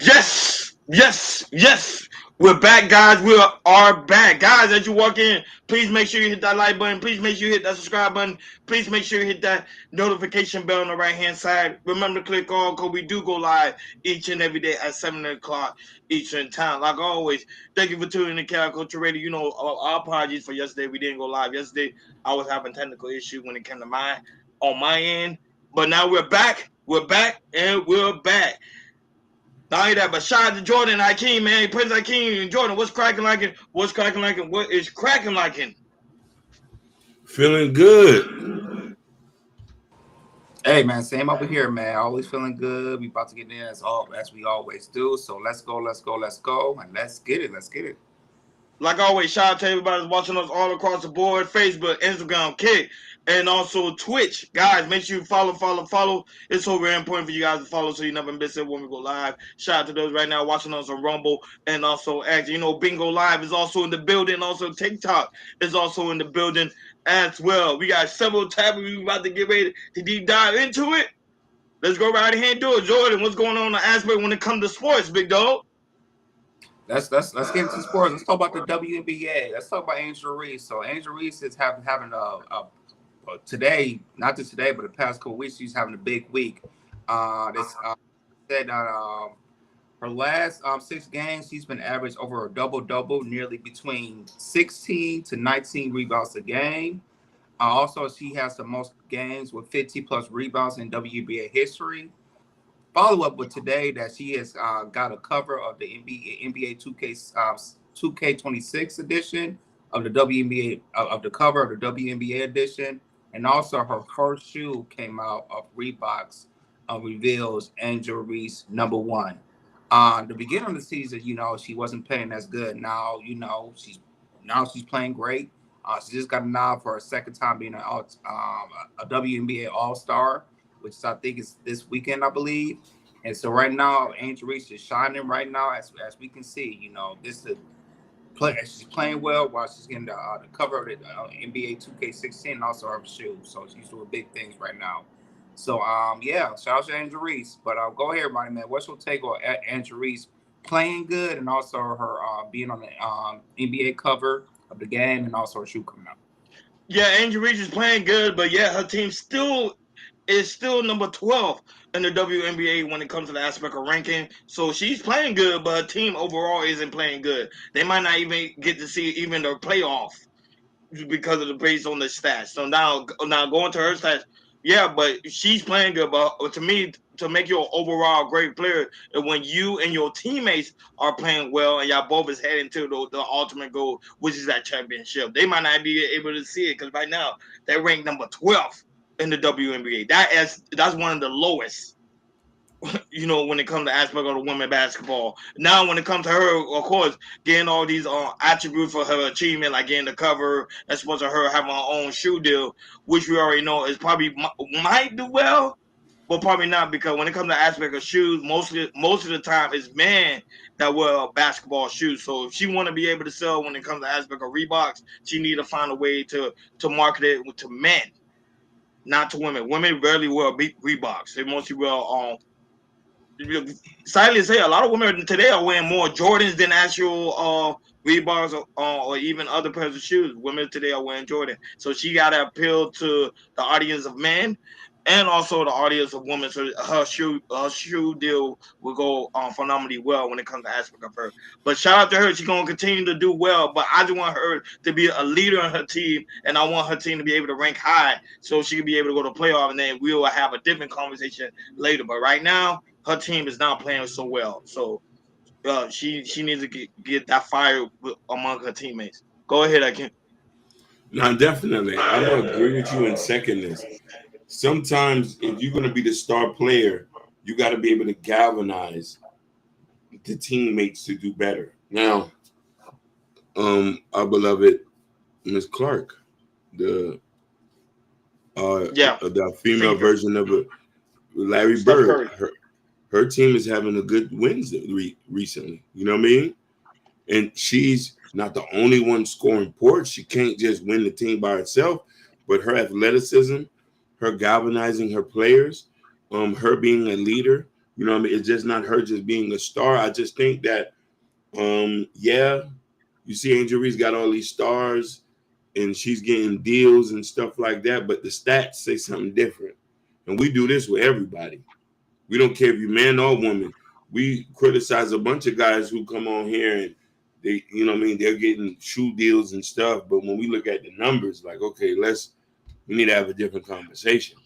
Yes, yes, yes. We're back, guys. We are back. Guys, as you walk in, please make sure you hit that like button. Please make sure you hit that subscribe button. Please make sure you hit that notification bell on the right-hand side. Remember to click on because we do go live each and every day at 7 o'clock Eastern time. Like always, thank you for tuning in to Cal Culture Radio. You know, our apologies for yesterday. We didn't go live yesterday. I was having technical issues when it came to on my end. But now we're back. We're back, and we're back. Not only that, but shout out to Jordan Hakeem, man. Prince Hakeem and Jordan, what's cracking like it? What's cracking like it? What is cracking like it? Feeling good. Hey man, same over here, man. Always feeling good. We about to get in as we always do. So let's go, and let's get it. Let's get it. Like always, shout out to everybody that's watching us all across the board: Facebook, Instagram, Kick, and also Twitch. Guys, make sure you follow. It's so very important for you guys to follow so you never miss it when we go live. Shout out to those right now watching us on Rumble and also Bingo Live is also in the building. Also TikTok is also in the building as well. We got several topics we about to get ready to deep dive into it. Let's go right ahead and do it. Jordan, what's going on in the aspect when it comes to sports, big dog? Let's get into sports. Let's talk about the WNBA. Let's talk about Angel Reese. So Angel Reese is having a today, not just today, but the past couple weeks, she's having a big week. This said her last 6 games, she's been averaged over a double-double, nearly between 16 to 19 rebounds a game. Also, she has the most games with 50-plus rebounds in WNBA history. Follow up with today that she has got a cover of the NBA 2K26 edition of the WNBA of the cover of the WNBA edition, and also her first shoe came out of Reebok's reveals Angel Reese #1. The beginning of the season, she wasn't playing as good. Now, she's playing great. She just got a nod for her second time being a WNBA All-Star, which I think is this weekend, I believe. And so right now, Angel Reese is shining right now, as we can see. This is she's playing well while she's getting the cover of the NBA 2K16 and also her shoes. So she's doing big things right now. So shout out to Angel Reese. But go ahead, everybody, man. What's your take on Angel Reese playing good and also her being on the NBA cover of the game and also her shoe coming out? Yeah, Angel Reese is playing good, but yeah, her team is still number 12 in the WNBA when it comes to the aspect of ranking. So she's playing good, but her team overall isn't playing good. They might not even get to see even the playoff because of the based on the stats. So now going to her stats, yeah, but she's playing good. But to me, to make you an overall great player, and when you and your teammates are playing well, and y'all both is heading to the ultimate goal, which is that championship, they might not be able to see it because right now they're ranked number 12 in the WNBA. That's one of the lowest. When it comes to aspect of the women basketball. Now, when it comes to her, of course, getting all these attributes for her achievement, like getting the cover, as opposed to her having her own shoe deal, which we already know is probably might do well, but probably not, because when it comes to aspect of shoes, most of the time it's men that wear basketball shoes. So if she want to be able to sell when it comes to aspect of Reeboks, she need to find a way to market it to men, not to women. Women rarely wear Reeboks. They mostly wear sadly to say, a lot of women today are wearing more Jordans than actual Reeboks or even other pairs of shoes. Women today are wearing Jordan, so she got to appeal to the audience of men and also the audience of women. So her shoe deal will go phenomenally well when it comes to aspect of her. But shout out to her; she's gonna continue to do well. But I just want her to be a leader in her team, and I want her team to be able to rank high, so she can be able to go to playoff, and then we will have a different conversation later. But right now, her team is not playing so well. So she needs to get that fire among her teammates. Go ahead, I can. Now, definitely, I'm gonna agree with you and second this. Sometimes, if you're gonna be the star player, you got to be able to galvanize the teammates to do better. Now, our beloved Miss Clark, the the female version of Larry Steph Bird, Curry. her team is having a good wins recently. You know what I mean? And she's not the only one scoring points. She can't just win the team by herself, but her athleticism, her galvanizing her players, her being a leader, You know what I mean? It's just not her just being a star. I just think that, yeah, you see Angel Reese got all these stars and she's getting deals and stuff like that, but the stats say something different. And we do this with everybody. We don't care if you're man or woman. We criticize a bunch of guys who come on here and they, you know what I mean, they're getting shoe deals and stuff. But when we look at the numbers, like, okay, we need to have a different conversation.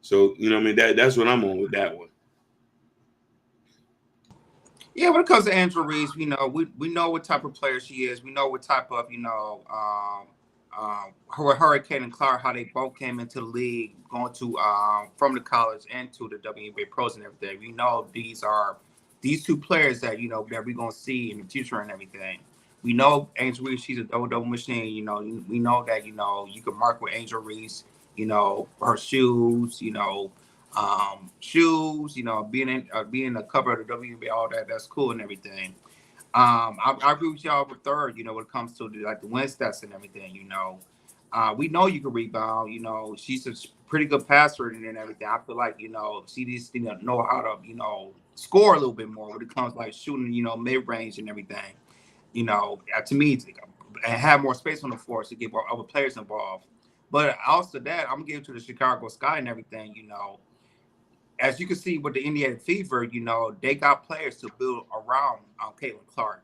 So, you know what I mean? That's what I'm on with that one. Yeah, when it comes to Angel Reese, we know what type of player she is. We know what type of, Hurricane and Clark, how they both came into the league, going to from the college and to the WNBA pros and everything. We know these two players that that we're gonna see in the future and everything. We know Angel Reese, she's a double machine. We know that you can mark with Angel Reese. Her shoes. Being the cover of the WNBA, all that's cool and everything. I agree with y'all with third, when it comes to the win stats and everything, we know you can rebound, she's a pretty good passer and everything. I feel like, she needs to know how to, score a little bit more when it comes to shooting, mid-range and everything, to me, and have more space on the floor to get more other players involved. But also that, I'm getting to the Chicago Sky and everything, as you can see with the Indiana Fever, they got players to build around Caitlin Clark.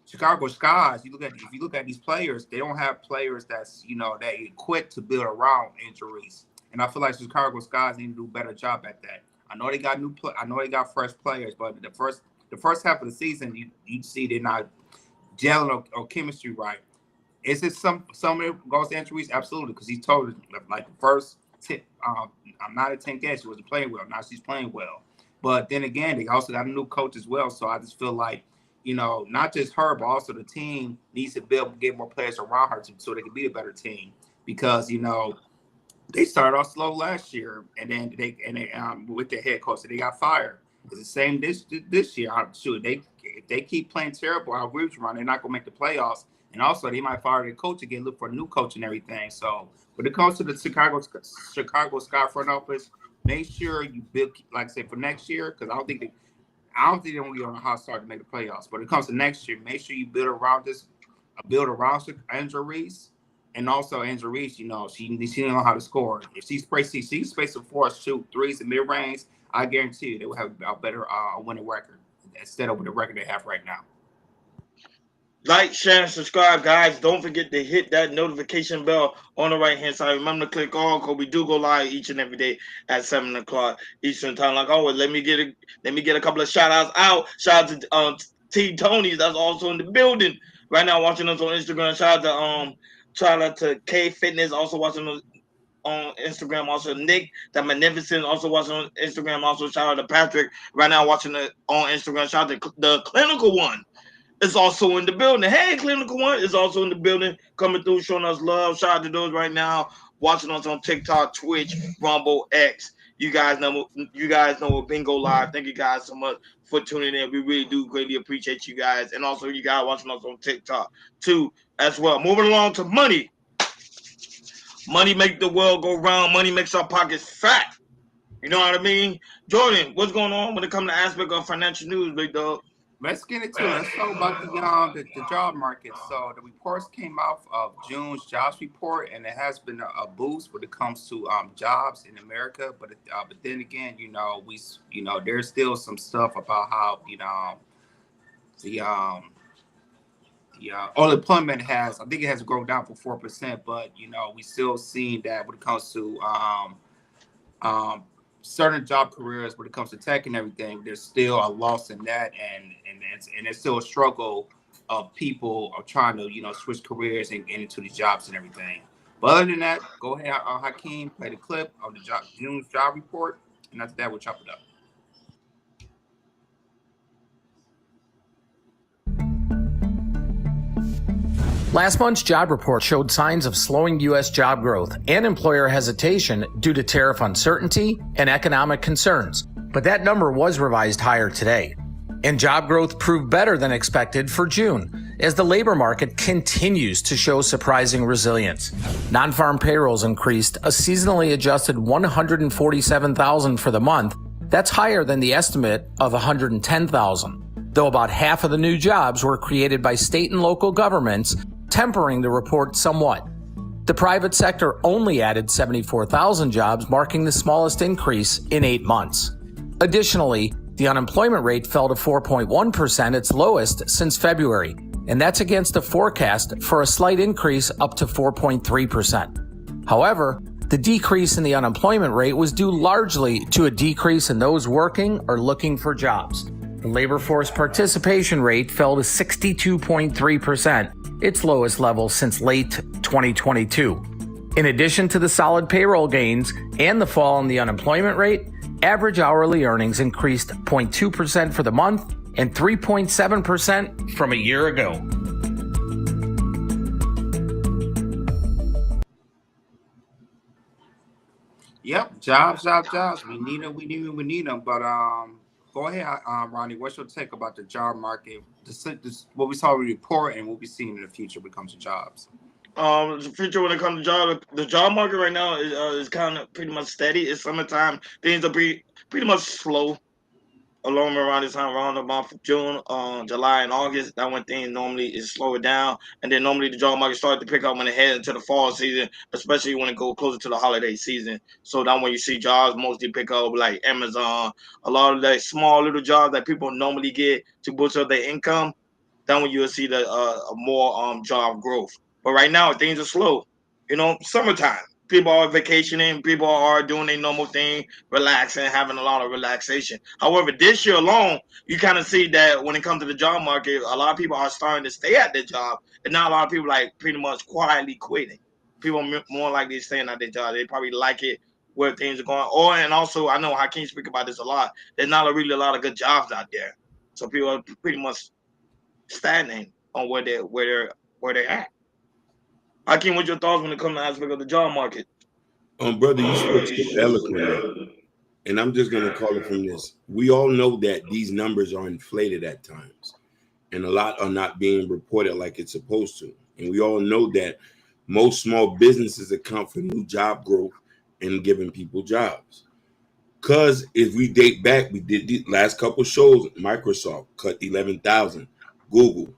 Chicago Skies, if you look at these players, they don't have players that's that equipped to build around injuries. And I feel like Chicago Skies need to do a better job at that. I know they got I know they got fresh players, but the first half of the season, you see they're not gelling or chemistry right. Is it some of it goes to injuries? Absolutely, because he told us like the first tip. I'm not a 10 games. She wasn't playing well. Now she's playing well. But then again, they also got a new coach as well. So I just feel like, not just her, but also the team needs to get more players around her so they can be a better team. Because, they started off slow last year, and then they with their head coach, they got fired. It's the same this year. If they keep playing terrible, our groups run, they're not gonna make the playoffs. And also, they might fire their coach again, look for a new coach and everything. So, when it comes to the Chicago Sky front office, make sure you build, like I said, for next year, because I don't think they're gonna be on a hot start to make the playoffs. But when it comes to next year, make sure you build around Angel Reese, and also Angel Reese. She know how to score. If she space the floor, shoot threes and mid range, I guarantee you they will have a better winning record instead of the record they have right now. Like, share, and subscribe, guys. Don't forget to hit that notification bell on the right-hand side. Remember to click all, because we do go live each and every day at 7 o'clock Eastern time. Like always, let me get a couple of shout-outs out. Shout out to T. Tony, that's also in the building right now, watching us on Instagram. Shout out to K Fitness, also watching us on Instagram. Also Nick, the Magnificent, also watching on Instagram. Also shout out to Patrick, right now watching it on Instagram. Shout out to the Clinical One. Is also in the building. Hey, Clinical One is also in the building, coming through, showing us love. Shout out to those right now watching us on TikTok, Twitch, Rumble, X. You guys know what Bingo Live. Thank you guys so much for tuning in. We really do greatly appreciate you guys, and also you guys watching us on TikTok too as well. Moving along to money. Money makes the world go round. Money makes our pockets fat. You know what I mean, Jordan? What's going on when it comes to aspect of financial news, big dog? Let's get into it. Let's talk about the job market. So the reports came out of June's jobs report, and it has been a boost when it comes to jobs in America. But then again, there's still some stuff about how the unemployment has grown down for 4%. But we still seeing that when it comes to certain job careers, when it comes to tech and everything, there's still a loss in that, and it's still a struggle of people are trying to switch careers and get into these jobs and everything. But other than that, go ahead, Hakeem, play the clip of the June's job report, and after that, we'll chop it up. Last month's job report showed signs of slowing U.S. job growth and employer hesitation due to tariff uncertainty and economic concerns. But that number was revised higher today. And job growth proved better than expected for June, as the labor market continues to show surprising resilience. Non-farm payrolls increased a seasonally adjusted 147,000 for the month, That's higher than the estimate of 110,000, though about half of the new jobs were created by state and local governments, tempering the report somewhat. The private sector only added 74,000 jobs, marking the smallest increase in 8 months. Additionally, the unemployment rate fell to 4.1%, its lowest since February, and that's against a forecast for a slight increase up to 4.3%. However, the decrease in the unemployment rate was due largely to a decrease in those working or looking for jobs. The labor force participation rate fell to 62.3%, its lowest level since late 2022. In addition to the solid payroll gains and the fall in the unemployment rate, average hourly earnings increased 0.2% for the month and 3.7% from a year ago. Yep, jobs. We need them. But go ahead, Ronnie. What's your take about the job market? This what we saw in the report and what we see in the future when it comes to jobs. The future when it comes to the job market right now is kind of pretty much steady. It's summertime. Things are pretty much slow. Along around this time, around the month of June, July, and August, that when things normally is slower down, and then normally the job market starts to pick up when it heads into the fall season, especially when it goes closer to the holiday season. So then when you see jobs mostly pick up, like Amazon, a lot of that small little jobs that people normally get to boost up their income, then when you'll see the more job growth. But right now things are slow. Summertime. People are vacationing. People are doing their normal thing, relaxing, having a lot of relaxation. However, this year alone, you kind of see that when it comes to the job market, a lot of people are starting to stay at their job, and not a lot of people like pretty much quietly quitting. People are more likely staying at their job. They probably like it where things are going. And also, I know Hakeem speak about this a lot. There's not really a lot of good jobs out there, so people are pretty much stagnating on where they're at. Hakeem, what's your thoughts when it comes to the aspect of the job market? Brother, you spoke so eloquently, and I'm just going to call it from this. We all know that these numbers are inflated at times, and a lot are not being reported like it's supposed to. And we all know that most small businesses account for new job growth and giving people jobs. Because if we date back, we did the last couple shows, Microsoft cut 11,000, Google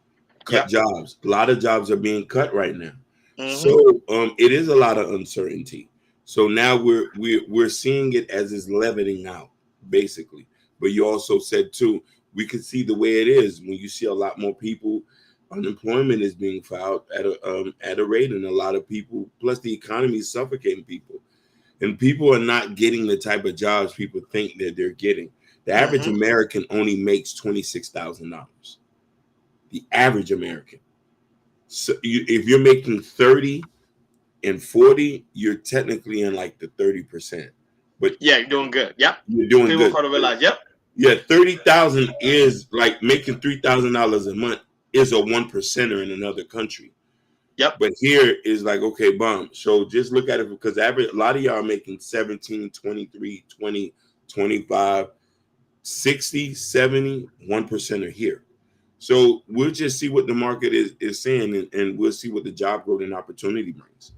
cut jobs. A lot of jobs are being cut right now. Mm-hmm. So it is a lot of uncertainty. So now we're seeing it as is leveling out, basically. But you also said too, we could see the way it is when you see a lot more people. Unemployment is being filed at a rate, and a lot of people. Plus, the economy is suffocating people, and people are not getting the type of jobs people think that they're getting. The average American only makes $26,000. The average American. So if you're making 30 and 40, you're technically in like the 30%. But yeah, you're doing good. Yep. You're doing people good. People realize, yep. Yeah, 30,000 is like making $3,000 a month is a 1%er in another country. Yep. But here is like, okay, bomb. So just look at it because a lot of y'all are making 17, 23, 20, 25, 60, 70, 1% are here. So we'll just see what the market is saying, and we'll see what the job growth and opportunity brings.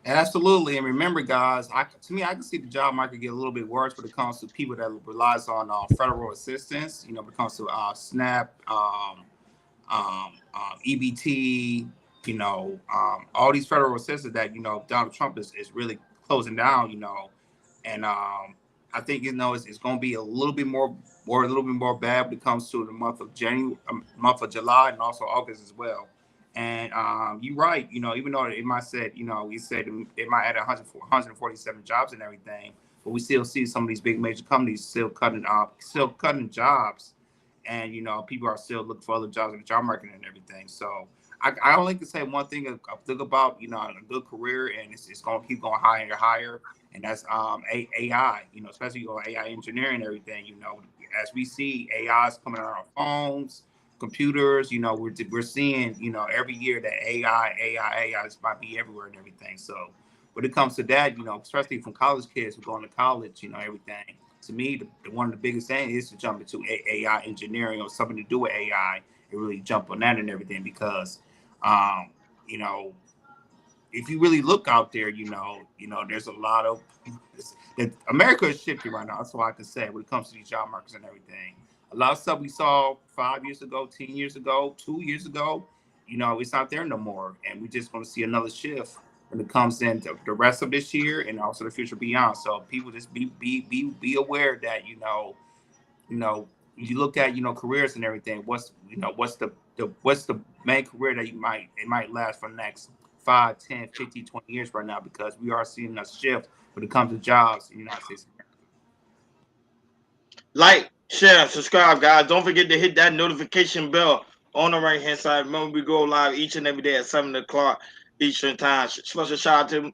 Absolutely. And remember, guys, I can see the job market get a little bit worse when it comes to people that relies on federal assistance, when it comes to SNAP, EBT, all these federal assistance that, Donald Trump is really closing down, and I think, it's going to be a little bit more bad when it comes to the month of July and also August as well. And you're right, even though it might said, we said it might add 147 jobs and everything, but we still see some of these big major companies still cutting jobs, and people are still looking for other jobs in the job market and everything. So I only can say one thing I think about, a good career, and it's going to keep going higher and higher, and that's AI, especially AI engineering and everything. As we see AIs coming on our phones, computers, we're seeing, every year that AI might be everywhere and everything. So when it comes to that, especially from college kids who are going to college, everything, to me, one of the biggest things is to jump into AI engineering or something to do with AI and really jump on that and everything, because, if you really look out there, there's a lot of that America is shifting right now. That's all I can say when it comes to these job markets and everything. A lot of stuff we saw 5 years ago, 10 years ago, 2 years ago, it's not there no more. And we're just going to see another shift when it comes into the rest of this year and also the future beyond. So people just be aware that, you look at, careers and everything, what's the main career that it might last for the next 5, 10, 50, 20 years right now, because we are seeing a shift when it comes to jobs in the United States. Like, share, subscribe, guys. Don't forget to hit that notification bell on the right hand side. Remember, we go live each and every day at 7 o'clock Eastern time. Special shout out to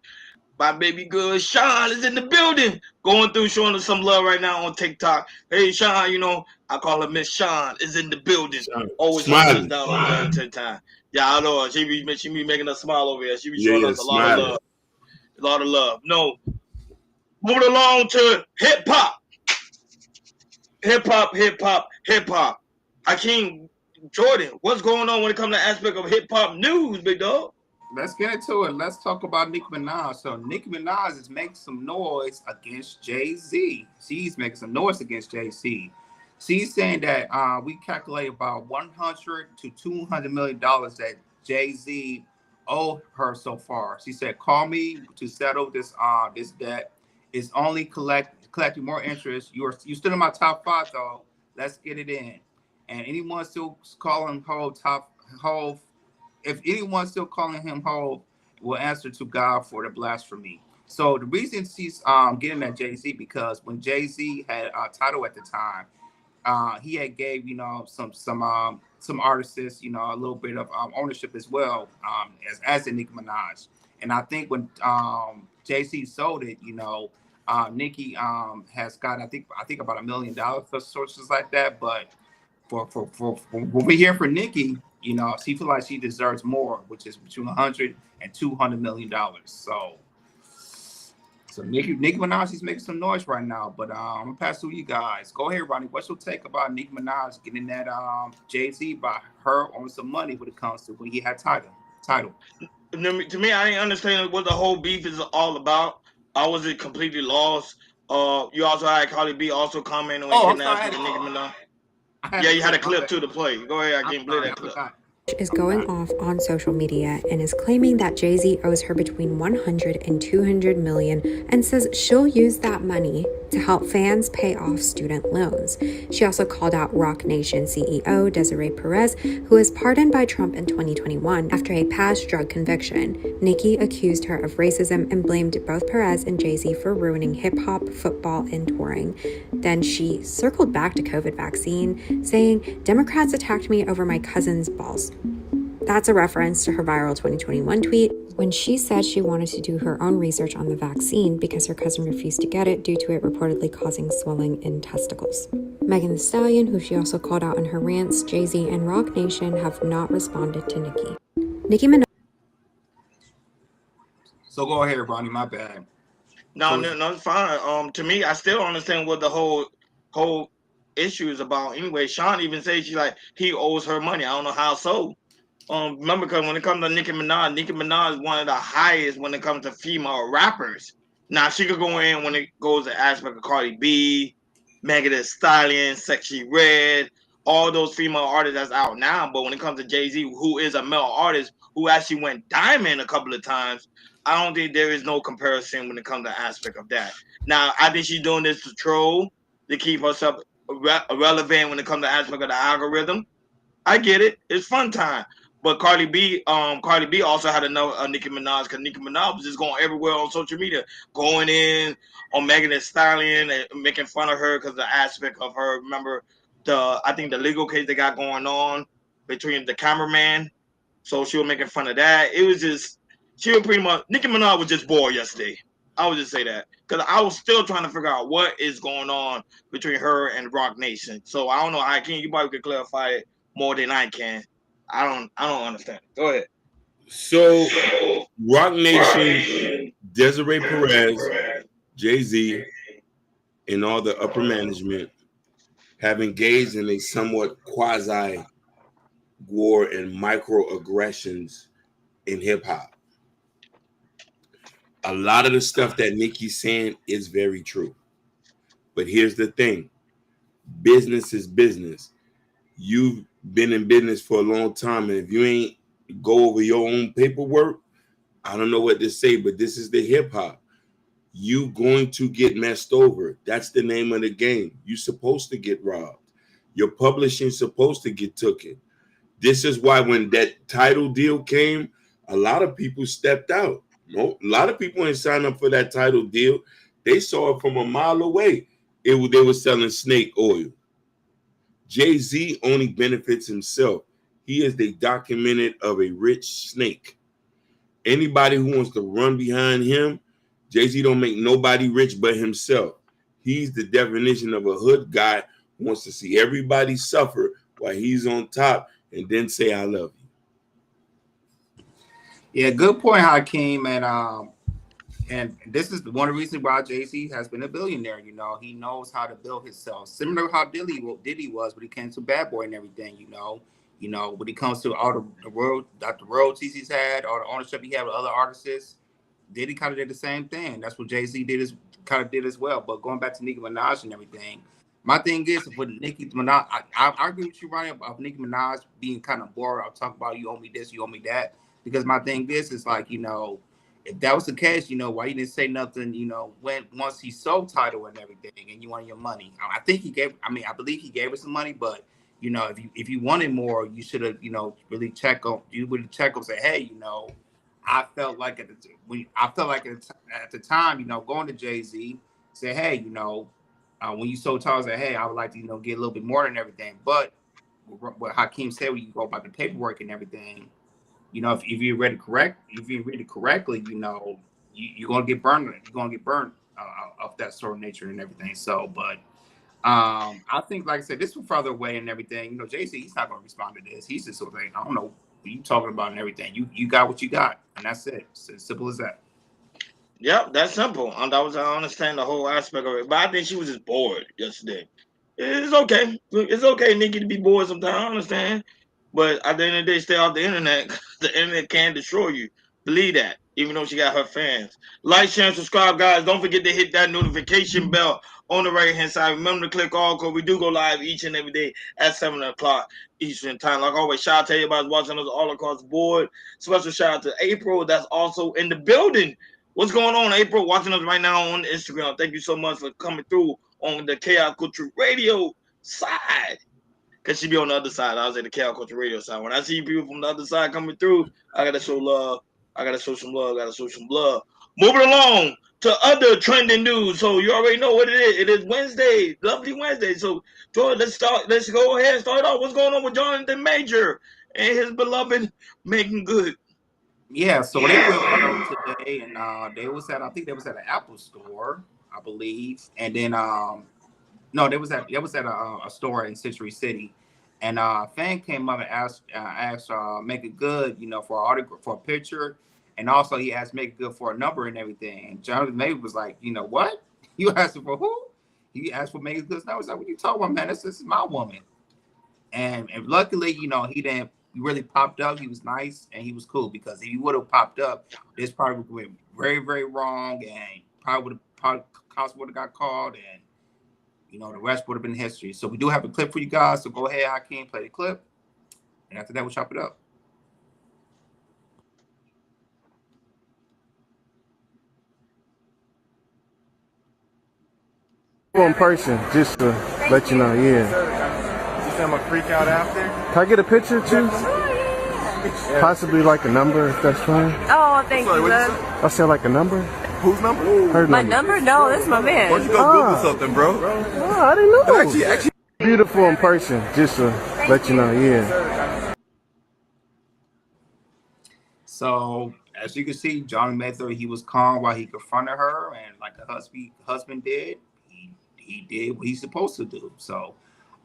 my baby girl Sean is in the building, going through showing us some love right now on TikTok. Hey Sean, I call her Miss Sean is in the building. Always holding us down on time. Yeah, I know. She be making us smile over here. She be showing us a lot of love. A lot of love. No. Moving along to hip hop. Hip hop. Akeem Jordan, what's going on when it comes to the aspect of hip hop news, big dog? Let's get into it. Let's talk about Nicki Minaj. So Nicki Minaj is making some noise against Jay-Z. She's making some noise against Jay-Z. She's saying that we calculate about $100 to $200 million that Jay-Z owed her so far. She said, "Call me to settle this debt. It's only collecting more interest. You still in my top 5 though. Let's get it in." And anyone still calling Hov, if anyone's still calling him Hov, will answer to God for the blasphemy. So the reason she's getting at Jay-Z, because when Jay-Z had Tidal at the time, he had gave some artists a little bit of ownership as well, as in Nicki Minaj. And I think when Jay-Z sold it, Nicki has got I think about $1 million for sources like that. But for what we hear for Nicki, she feels like she deserves more, which is between $100 and $200 million. So Nicki Minaj, she's making some noise right now. But I'm gonna pass to you guys. Go ahead, Ronnie. What's your take about Nicki Minaj getting that Jay-Z by her on some money when it comes to when he had Tidal? To me, I didn't understand what the whole beef is all about. I was completely lost. You also had Cardi B also commenting on Nicki Minaj. Yeah, you had a clip to play. Go ahead, I can't play that clip. Is going off on social media and is claiming that Jay-Z owes her between 100 and 200 million and says she'll use that money to help fans pay off student loans. She also called out Roc Nation CEO Desiree Perez, who was pardoned by Trump in 2021 after a past drug conviction. Nicki accused her of racism and blamed both Perez and Jay-Z for ruining hip-hop, football, and touring. Then she circled back to COVID vaccine, saying, "Democrats attacked me over my cousin's balls." That's a reference to her viral 2021 tweet when she said she wanted to do her own research on the vaccine because her cousin refused to get it due to it reportedly causing swelling in testicles. Megan Thee Stallion, who she also called out in her rants, Jay-Z, and Roc Nation have not responded to Nicki. Nicki Minaj. So go ahead, Ronnie. My bad. No, it's fine. To me, I still don't understand what the whole issue is about. Anyway, Sean even says he owes her money. I don't know how so. Remember, because when it comes to Nicki Minaj is one of the highest when it comes to female rappers. Now, she could go in when it goes to aspect of Cardi B, Megan Thee Stallion, Sexy Red, all those female artists that's out now. But when it comes to Jay-Z, who is a male artist who actually went diamond a couple of times, I don't think there is no comparison when it comes to aspect of that. Now, I think she's doing this to troll, to keep herself relevant when it comes to aspect of the algorithm. I get it. It's fun time. But Cardi B also had another Nicki Minaj, because Nicki Minaj was just going everywhere on social media, going in on Megan Thee Stallion and making fun of her because of the aspect of her. Remember I think the legal case they got going on between the cameraman. So she was making fun of that. It was just, Nicki Minaj was just bored yesterday. I would just say that, because I was still trying to figure out what is going on between her and Roc Nation. So I don't know. You probably could clarify it more than I can. I don't understand. Go ahead. So Roc Nation, Desiree Perez, Jay-Z, and all the upper management have engaged in a somewhat quasi war and microaggressions in hip hop. A lot of the stuff that Nikki's saying is very true. But here's the thing. Business is business. You've been in business for a long time, and if you ain't go over your own paperwork, I don't know what to say, but this is the hip hop. You going to get messed over. That's the name of the game. You're supposed to get robbed. Your publishing's supposed to get taken. This is why when that title deal came, a lot of people stepped out. No, a lot of people ain't signed up for that title deal. They saw it from a mile away. They were selling snake oil. Jay-Z only benefits himself. He is the documented of a rich snake. Anybody who wants to run behind him, Jay-Z don't make nobody rich but himself. He's the definition of a hood guy who wants to see everybody suffer while he's on top and then say, I love you. Yeah, good point, Hakeem. And this is one of the reasons why Jay-Z has been a billionaire. You know, he knows how to build himself. Similar to how Diddy was when he came to Bad Boy and everything, you know, when it comes to all the royalties he's had, all the ownership he had with other artists, Diddy kind of did the same thing. That's what Jay-Z did as well. But going back to Nicki Minaj and everything, my thing is with Nicki Minaj, I agree with you, Ryan, about Nicki Minaj being kind of bored. I'll talk about you owe me this, you owe me that. Because my thing is like, you know, if that was the case, you know, why you didn't say nothing, you know, once he sold title and everything and you wanted your money. I believe he gave us some money, but you know, if you wanted more, you should have, you know, really check and say, hey, you know, I felt like at the time, you know, going to Jay-Z, say, hey, you know, when you sold title, say, hey, I would like to, you know, get a little bit more than everything. But what Hakeem said, when you go about the paperwork and everything, you know, if you read it correctly, you know, you're gonna get burned. You're gonna get burned of that sort of nature and everything. So, but I think, like I said, this was further away and everything. You know, Jay-Z, he's not gonna respond to this. He's just sort of like, I don't know what you talking about and everything. You got what you got, and that's it. It's as simple as that. Yep, that's simple. I understand the whole aspect of it, but I think she was just bored yesterday. It's okay. It's okay, Nikki, to be bored sometimes. I understand. But at the end of the day, stay off the internet. The internet can destroy you. Believe that, even though she got her fans. Like, share, and subscribe, guys. Don't forget to hit that notification bell on the right-hand side. Remember to click all, because we do go live each and every day at 7 o'clock Eastern time. Like always, shout out to everybody watching us all across the board. Special shout out to April, that's also in the building. What's going on, April? Watching us right now on Instagram. Thank you so much for coming through on the Chaos Culture Radio side. Because she be on the other side. I was at the Chaos Culture Radio side. When I see people from the other side coming through, I got to show love. I got to show some love. Moving along to other trending news. So you already know what it is. It is Wednesday. Lovely Wednesday. So let's go ahead and start off. What's going on with Jonathan Major and his beloved Megan Good? Yeah, so they went out today, and I think they was at an Apple store, I believe, and then no, they was at a store in Century City, and a fan came up and asked Megan Good, you know, for an autograph, for a picture, and also he asked Megan Good for a number and everything. And Jonathan Major was like, you know what? You asked for who? He asked for Megan Good's number. I was like, what you talking about, man? This is my woman. And luckily, you know, he didn't. He really popped up. He was nice and he was cool, because if he would have popped up, this probably would have went very, very wrong, and cops would have got called, and you know, the rest would have been history. So we do have a clip for you guys. So go ahead, Hakeem, play the clip, and after that, we'll chop it up. In person, just to let you know, yeah. I'm gonna freak out after. Can I get a picture too? Possibly like a number, if that's fine. Oh, thank you, love. I said like a number. Whose number? Her My number? No, this is my man. Why don't you go Google something, bro? Oh, I didn't know. Actually, beautiful in person, just to let you know, yeah. So as you can see, Johnny Mather, he was calm while he confronted her, and like a husband did, he did what he's supposed to do. So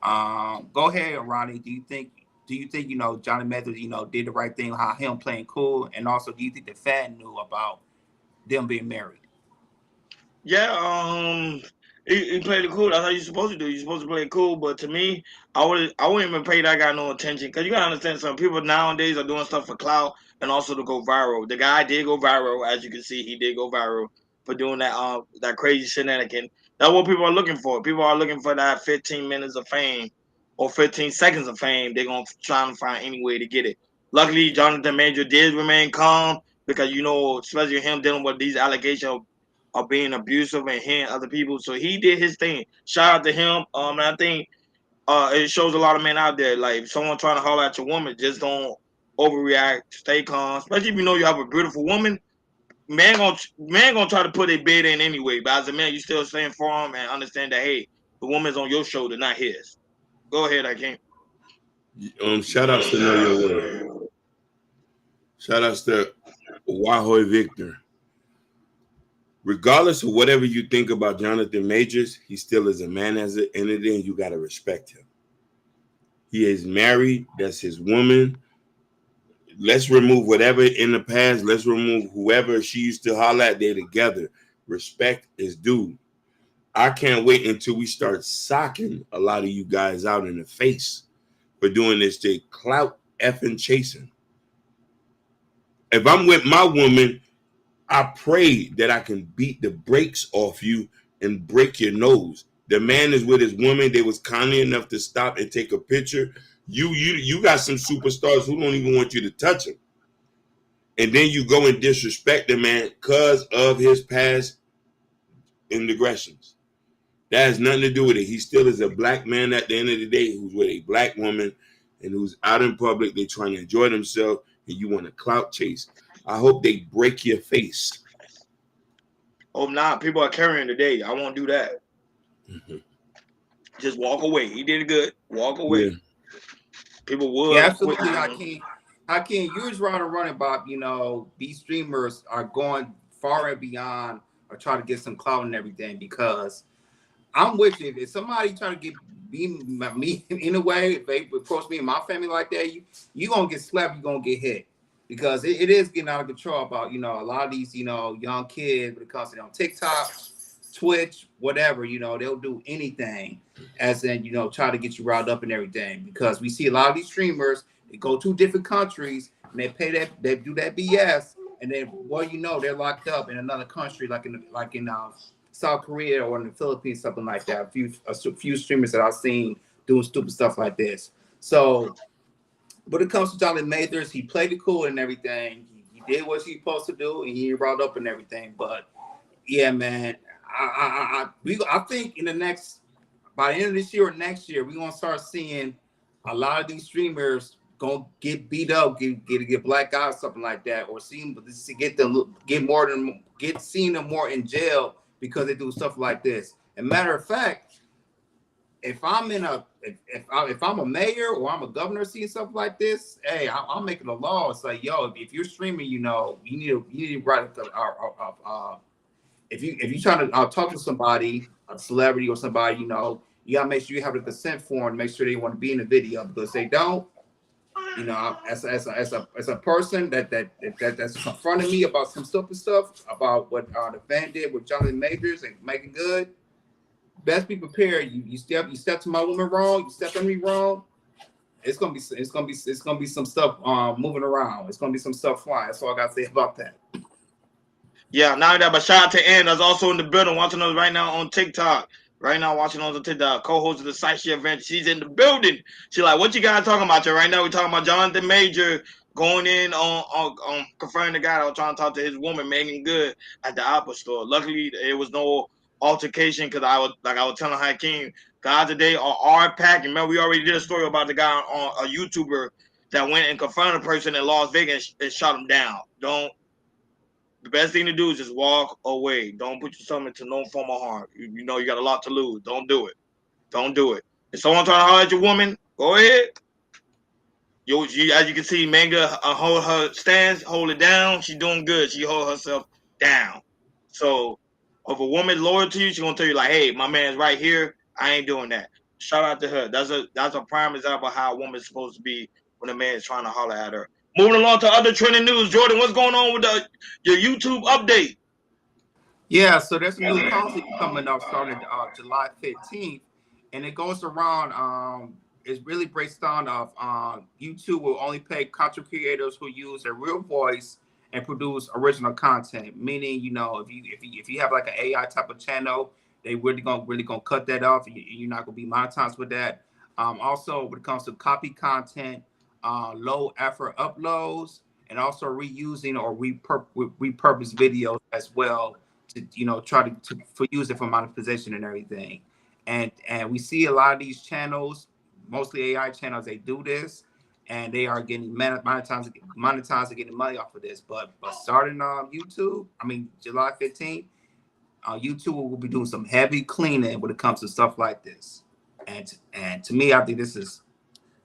go ahead, Ronnie. Do you think you know Johnny Mather, you know, did the right thing, how him playing cool, and also do you think the fan knew about them being married? Yeah, He played it cool. That's how you're supposed to do. You're supposed to play it cool. But to me, I wouldn't even pay that guy no attention because you gotta understand some people nowadays are doing stuff for clout and also to go viral. The guy did go viral, as you can see. He did go viral for doing that crazy shenanigan. That's what people are looking for. People are looking for that 15 minutes of fame or 15 seconds of fame. They're gonna try to find any way to get it. Luckily, Jonathan Major did remain calm because especially him dealing with these allegations of being abusive and hitting other people. So he did his thing. Shout out to him. And I think it shows a lot of men out there. Like if someone trying to holler at your woman, just don't overreact. Stay calm. Especially if you know you have a beautiful woman. Man gonna try to put a bid in anyway. But as a man, you still stand for him and understand that hey, the woman's on your shoulder, not his. Go ahead, I can't. Shout outs to Know Your Worth. Shout outs to Wahoy Victor. Regardless of whatever you think about Jonathan Majors, he still is a man as an entity, and you got to respect him. He is married. That's his woman. Let's remove whatever in the past. Let's remove whoever she used to holler at. They're together. Respect is due. I can't wait until we start socking a lot of you guys out in the face for doing this to clout effing chasing. If I'm with my woman, I pray that I can beat the brakes off you and break your nose. The man is with his woman. They was kindly enough to stop and take a picture. You got some superstars who don't even want you to touch him. And then you go and disrespect the man because of his past indiscretions. That has nothing to do with it. He still is a black man at the end of the day who's with a black woman and who's out in public. They're trying to enjoy themselves and you want to clout chase. I hope they break your face. Oh, nah, people are carrying today. I won't do that. Mm-hmm. Just walk away. He did good. Walk away. Yeah. People would. Yeah, absolutely. Hakeem, you was running about, these streamers are going far and beyond or trying to get some clout and everything because I'm with you. If somebody trying to be me in a way, if they approach me and my family like that, you gonna get slapped, you gonna get hit. Because it is getting out of control about, a lot of these, young kids when it comes to TikTok, Twitch, whatever, they'll do anything as in, try to get you riled up and everything. Because we see a lot of these streamers, they go to different countries and they do that BS. And then, they're locked up in another country, like in South Korea or in the Philippines, something like that. A few streamers that I've seen doing stupid stuff like this. So, when it comes to Jonathan Majors, he played it cool and everything. He did what he supposed to do, and he brought up and everything. But yeah, man, I think by the end of this year or next year, we're gonna start seeing a lot of these streamers gonna get beat up, get black eyes, something like that, or seen them more in jail because they do stuff like this. And matter of fact, if I'm a mayor or I'm a governor seeing stuff like this, hey, I'm making a law. It's like, yo, if you're streaming, you need to write if you're trying to talk to somebody, a celebrity or somebody, you gotta make sure you have a consent form, make sure they want to be in the video, because if they don't, as a person that's confronting me about some stupid stuff about what the fan did with Jonathan Majors and making good. Best be prepared. You step to my woman wrong. You step to me wrong. It's gonna be some stuff moving around. It's gonna be some stuff flying. That's all I gotta say about that. Yeah, now that. But shout out to Ann, that's also in the building, watching us right now on TikTok. Right now, watching us on TikTok, co-host of the Site Share event. She's in the building. She's like, "What you guys talking about?" Right now, we're talking about Jonathan Major going in on confirming the guy that was trying to talk to his woman, Megan Good, at the Apple store. Luckily, it was no altercation because I was telling Hakeem, guys today are packing. Remember, we already did a story about the guy on a YouTuber that went and confronted a person in Las Vegas and shot him down. The best thing to do is just walk away. Don't put yourself into no form of harm. You got a lot to lose. Don't do it. Don't do it. If someone trying to holler at your woman, go ahead. As you can see, Manga hold her stance, hold it down. She's doing good. She hold herself down. So if a woman loyal to you, she's gonna tell you like, "Hey, my man's right here. I ain't doing that." Shout out to her. That's a prime example of how a woman's supposed to be when a man is trying to holler at her. Moving along to other trending news, Jordan, what's going on with your YouTube update? Yeah, so there's a new policy coming up starting July 15th, and it goes around. It really breaks down of YouTube will only pay content creators who use their real voice and produce original content. Meaning, if you have like an AI type of channel, they really gonna cut that off. You're not gonna be monetized with that. Also, when it comes to copy content, low effort uploads, and also reusing or repurpose videos as well to try to for use it for monetization and everything. And we see a lot of these channels, mostly AI channels, they do this, and they are getting monetized and getting money off of this. But starting YouTube, I mean July 15th, YouTube will be doing some heavy cleaning when it comes to stuff like this. And to me, I think this is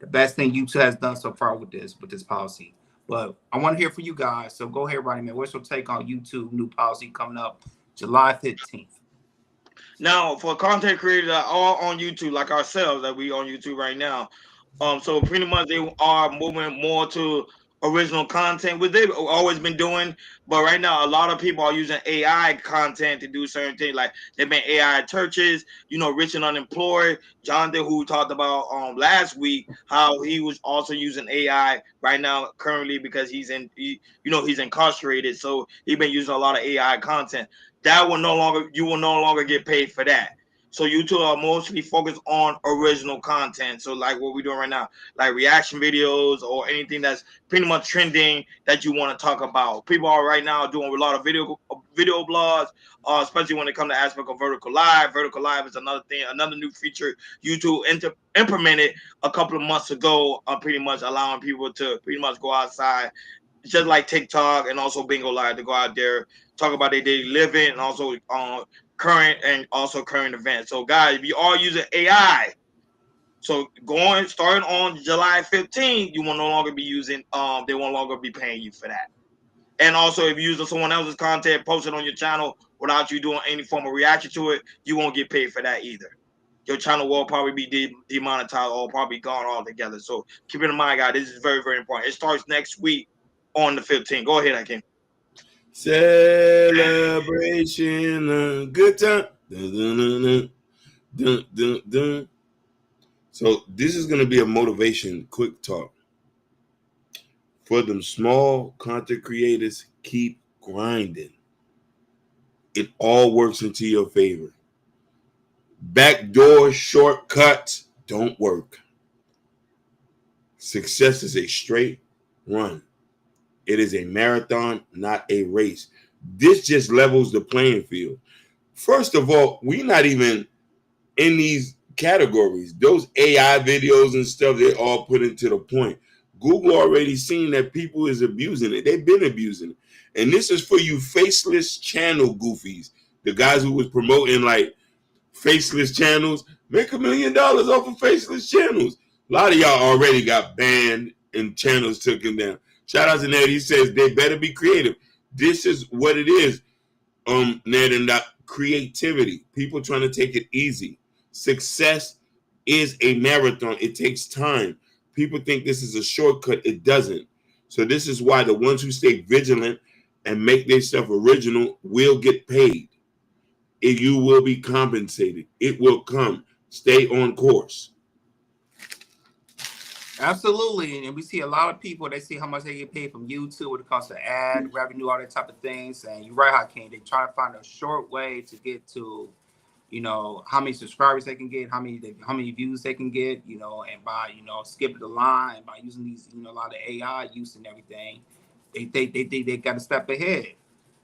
the best thing YouTube has done so far with this policy. But I want to hear from you guys. So go ahead, Rodney, man. What's your take on YouTube new policy coming up July 15th? Now, for content creators that are on YouTube, like ourselves, that we on YouTube right now, so pretty much they are moving more to original content, which they've always been doing. But right now, a lot of people are using AI content to do certain things. Like they've been AI churches, rich and unemployed. Jonathan, who talked about last week, how he was also using AI right now currently because he's incarcerated. So he's been using a lot of AI content. You will no longer get paid for that. So YouTube are mostly focused on original content. So like what we're doing right now, like reaction videos or anything that's pretty much trending that you want to talk about. People are right now doing a lot of video blogs, especially when it comes to aspect of vertical live. Vertical live is another thing, another new feature YouTube implemented a couple of months ago, pretty much allowing people to pretty much go outside, just like TikTok and also Bingo Live, to go out there, talk about their daily living and also current events. So guys, if you are using AI, so starting on July 15th, you will no longer be using they won't longer be paying you for that. And also if you use someone else's content posted on your channel without you doing any form of reaction to it, you won't get paid for that either. Your channel will probably be demonetized or probably gone altogether. So keep it in mind, guys, this is very, very important. It starts next week on the 15th. Go ahead, Hakeem. Celebration, good time. Dun, dun, dun, dun, dun, dun. So this is going to be a motivation quick talk for them small content creators. Keep grinding. It all works into your favor. Backdoor shortcuts don't work. Success is a straight run. It is a marathon, not a race. This just levels the playing field. First of all, we're not even in these categories. Those AI videos and stuff, they all put into the point. Google already seen that people is abusing it. They've been abusing it. And this is for you faceless channel goofies. The guys who was promoting like faceless channels, make $1 million off of faceless channels. A lot of y'all already got banned and channels taken down. Shout out to Ned. He says they better be creative. This is what it is, Ned, and that creativity. People trying to take it easy. Success is a marathon. It takes time. People think this is a shortcut. It doesn't. So this is why the ones who stay vigilant and make their stuff original will get paid. You will be compensated. It will come. Stay on course. Absolutely. And we see a lot of people, they see how much they get paid from YouTube when it comes to ad revenue, all that type of things. And you're right, Hakeem. They try to find a short way to get to, how many subscribers they can get, how many views they can get, and by, skipping the line, by using these, a lot of AI use and everything, they got to step ahead.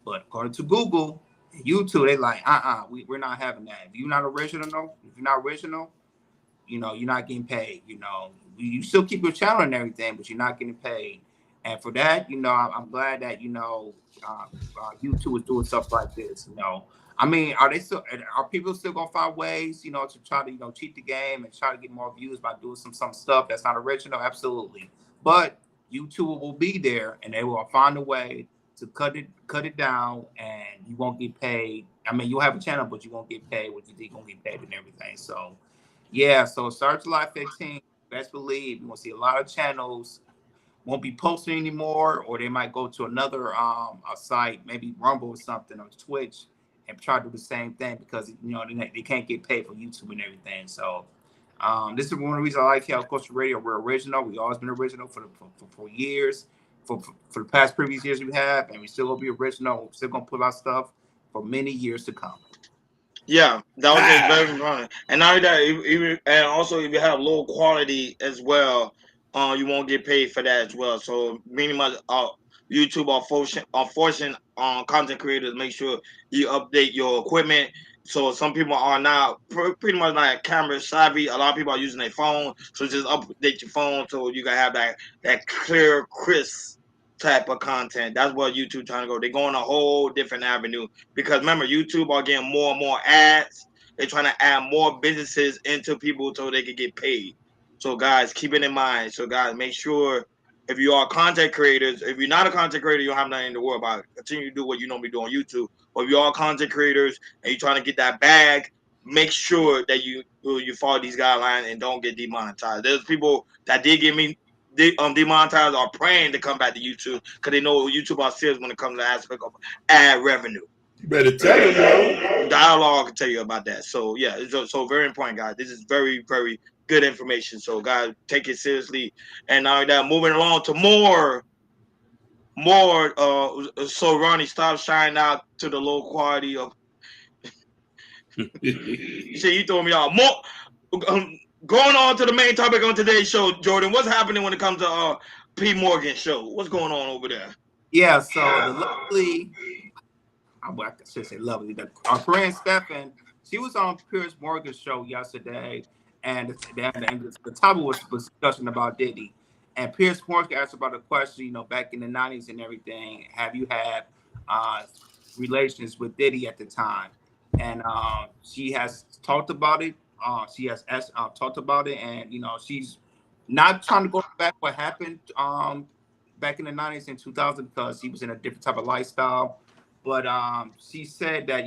But according to Google, YouTube, they like, we're not having that. If you're not original, you're not getting paid. You still keep your channel and everything, but you're not getting paid. And for that, I'm glad that YouTube is doing stuff like this. I mean, are people still gonna find ways, to try to cheat the game and try to get more views by doing some stuff that's not original? Absolutely. But YouTube will be there, and they will find a way to cut it down, and you won't get paid. I mean, you'll have a channel, but you won't get paid what you think you're gonna get paid and everything. So, yeah. So start July 15th. Best believe you're gonna see a lot of channels won't be posting anymore, or they might go to another a site, maybe Rumble or something, or Twitch, and try to do the same thing because they can't get paid for YouTube and everything. So this is one of the reasons I like Hell Culture Radio. We're original. We've always been original for years, for the past previous years we have, and we still gonna be original. We're still gonna put our stuff for many years to come. Yeah, that was just very important. And not only that, and also if you have low quality as well, you won't get paid for that as well. So meaning much, YouTube are forcing content creators to make sure you update your equipment. So some people are now pretty much like camera savvy. A lot of people are using their phone, so just update your phone so you can have that clear, crisp type of content. That's what YouTube trying to go. They're going a whole different avenue because remember, YouTube are getting more and more ads. They're trying to add more businesses into people so they can get paid. So guys, keep it in mind. So guys, make sure if you are content creators, if you're not a content creator, you don't have nothing to worry about. Continue to do what you normally do on YouTube. Or if you are content creators and you're trying to get that bag, make sure that you follow these guidelines and don't get demonetized. There's people that did get me demonetized are praying to come back to YouTube because they know YouTube are serious when it comes to the aspect of ad revenue. You better tell them, bro. Dialogue can tell you about that. So yeah, it's so very important, guys. This is very, very good information. So guys, take it seriously. And now that moving along to more. So Ronnie, stop shining out to the low quality of. You throw me off. More. Going on to the main topic on today's show, Jordan. What's happening when it comes to P. Morgan show? What's going on over there? Yeah, so the lovely, I should say lovely, Karrine Steffans, she was on Piers Morgan's show yesterday, and the topic was discussion about Diddy. And Piers Morgan asked about a question, back in the 90s and everything, have you had relations with Diddy at the time? And she has talked about it. She has talked about it, and she's not trying to go back what happened back in the 90s and 2000 because he was in a different type of lifestyle. But she said that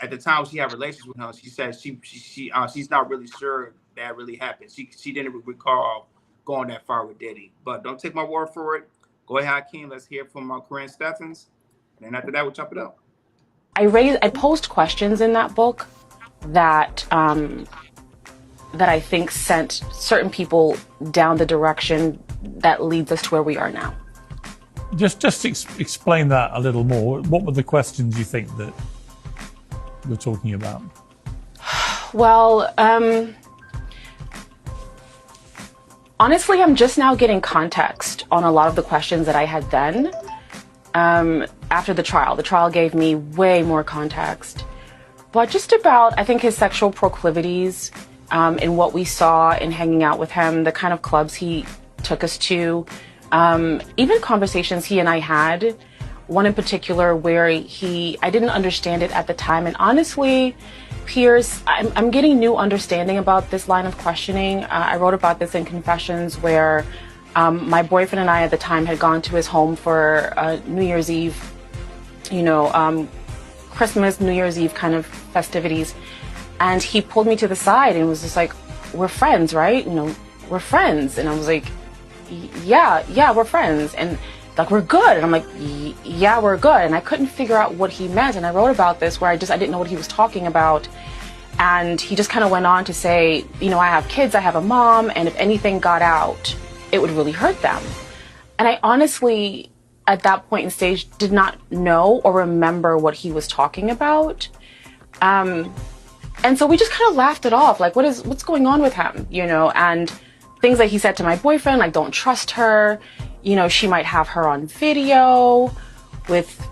at the time she had relations with him, she said she's not really sure that really happened. She didn't recall going that far with Diddy. But don't take my word for it. Go ahead, Hakeem. Let's hear from Karrine Steffans, and then after that we'll chop it up. I posed questions in that book that I think sent certain people down the direction that leads us to where we are now. Just explain that a little more. What were the questions you think that we're talking about? Well, honestly, I'm just now getting context on a lot of the questions that I had then. After the trial gave me way more context. But just about, I think, his sexual proclivities and what we saw in hanging out with him, the kind of clubs he took us to, even conversations he and I had, one in particular where I didn't understand it at the time. And honestly, Piers, I'm getting new understanding about this line of questioning. I wrote about this in Confessions where my boyfriend and I at the time had gone to his home for New Year's Eve, Christmas, New Year's Eve kind of festivities. And he pulled me to the side and was just like, we're friends, right? We're friends. And I was like, yeah, we're friends. And like, we're good. And I'm like, yeah, we're good. And I couldn't figure out what he meant. And I wrote about this where I didn't know what he was talking about. And he just kind of went on to say, I have kids, I have a mom, and if anything got out, it would really hurt them. And I honestly, at that point in stage, did not know or remember what he was talking about. And so we just kind of laughed it off, like, what's going on with him, and things like he said to my boyfriend, like, don't trust her, she might have her on video with,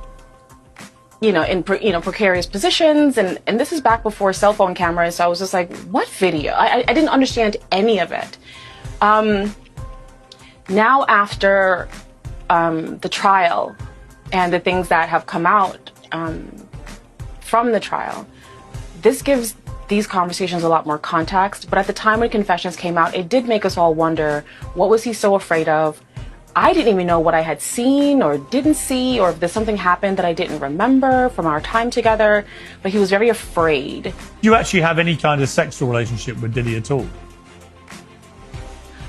in precarious positions. And this is back before cell phone cameras. So I was just like, what video? I didn't understand any of it. Now after the trial and the things that have come out from the trial, this gives these conversations a lot more context. But at the time when Confessions came out, it did make us all wonder, what was he so afraid of? I didn't even know what I had seen or didn't see, or if there's something happened that I didn't remember from our time together, but he was very afraid. Do you actually have any kind of sexual relationship with Diddy at all?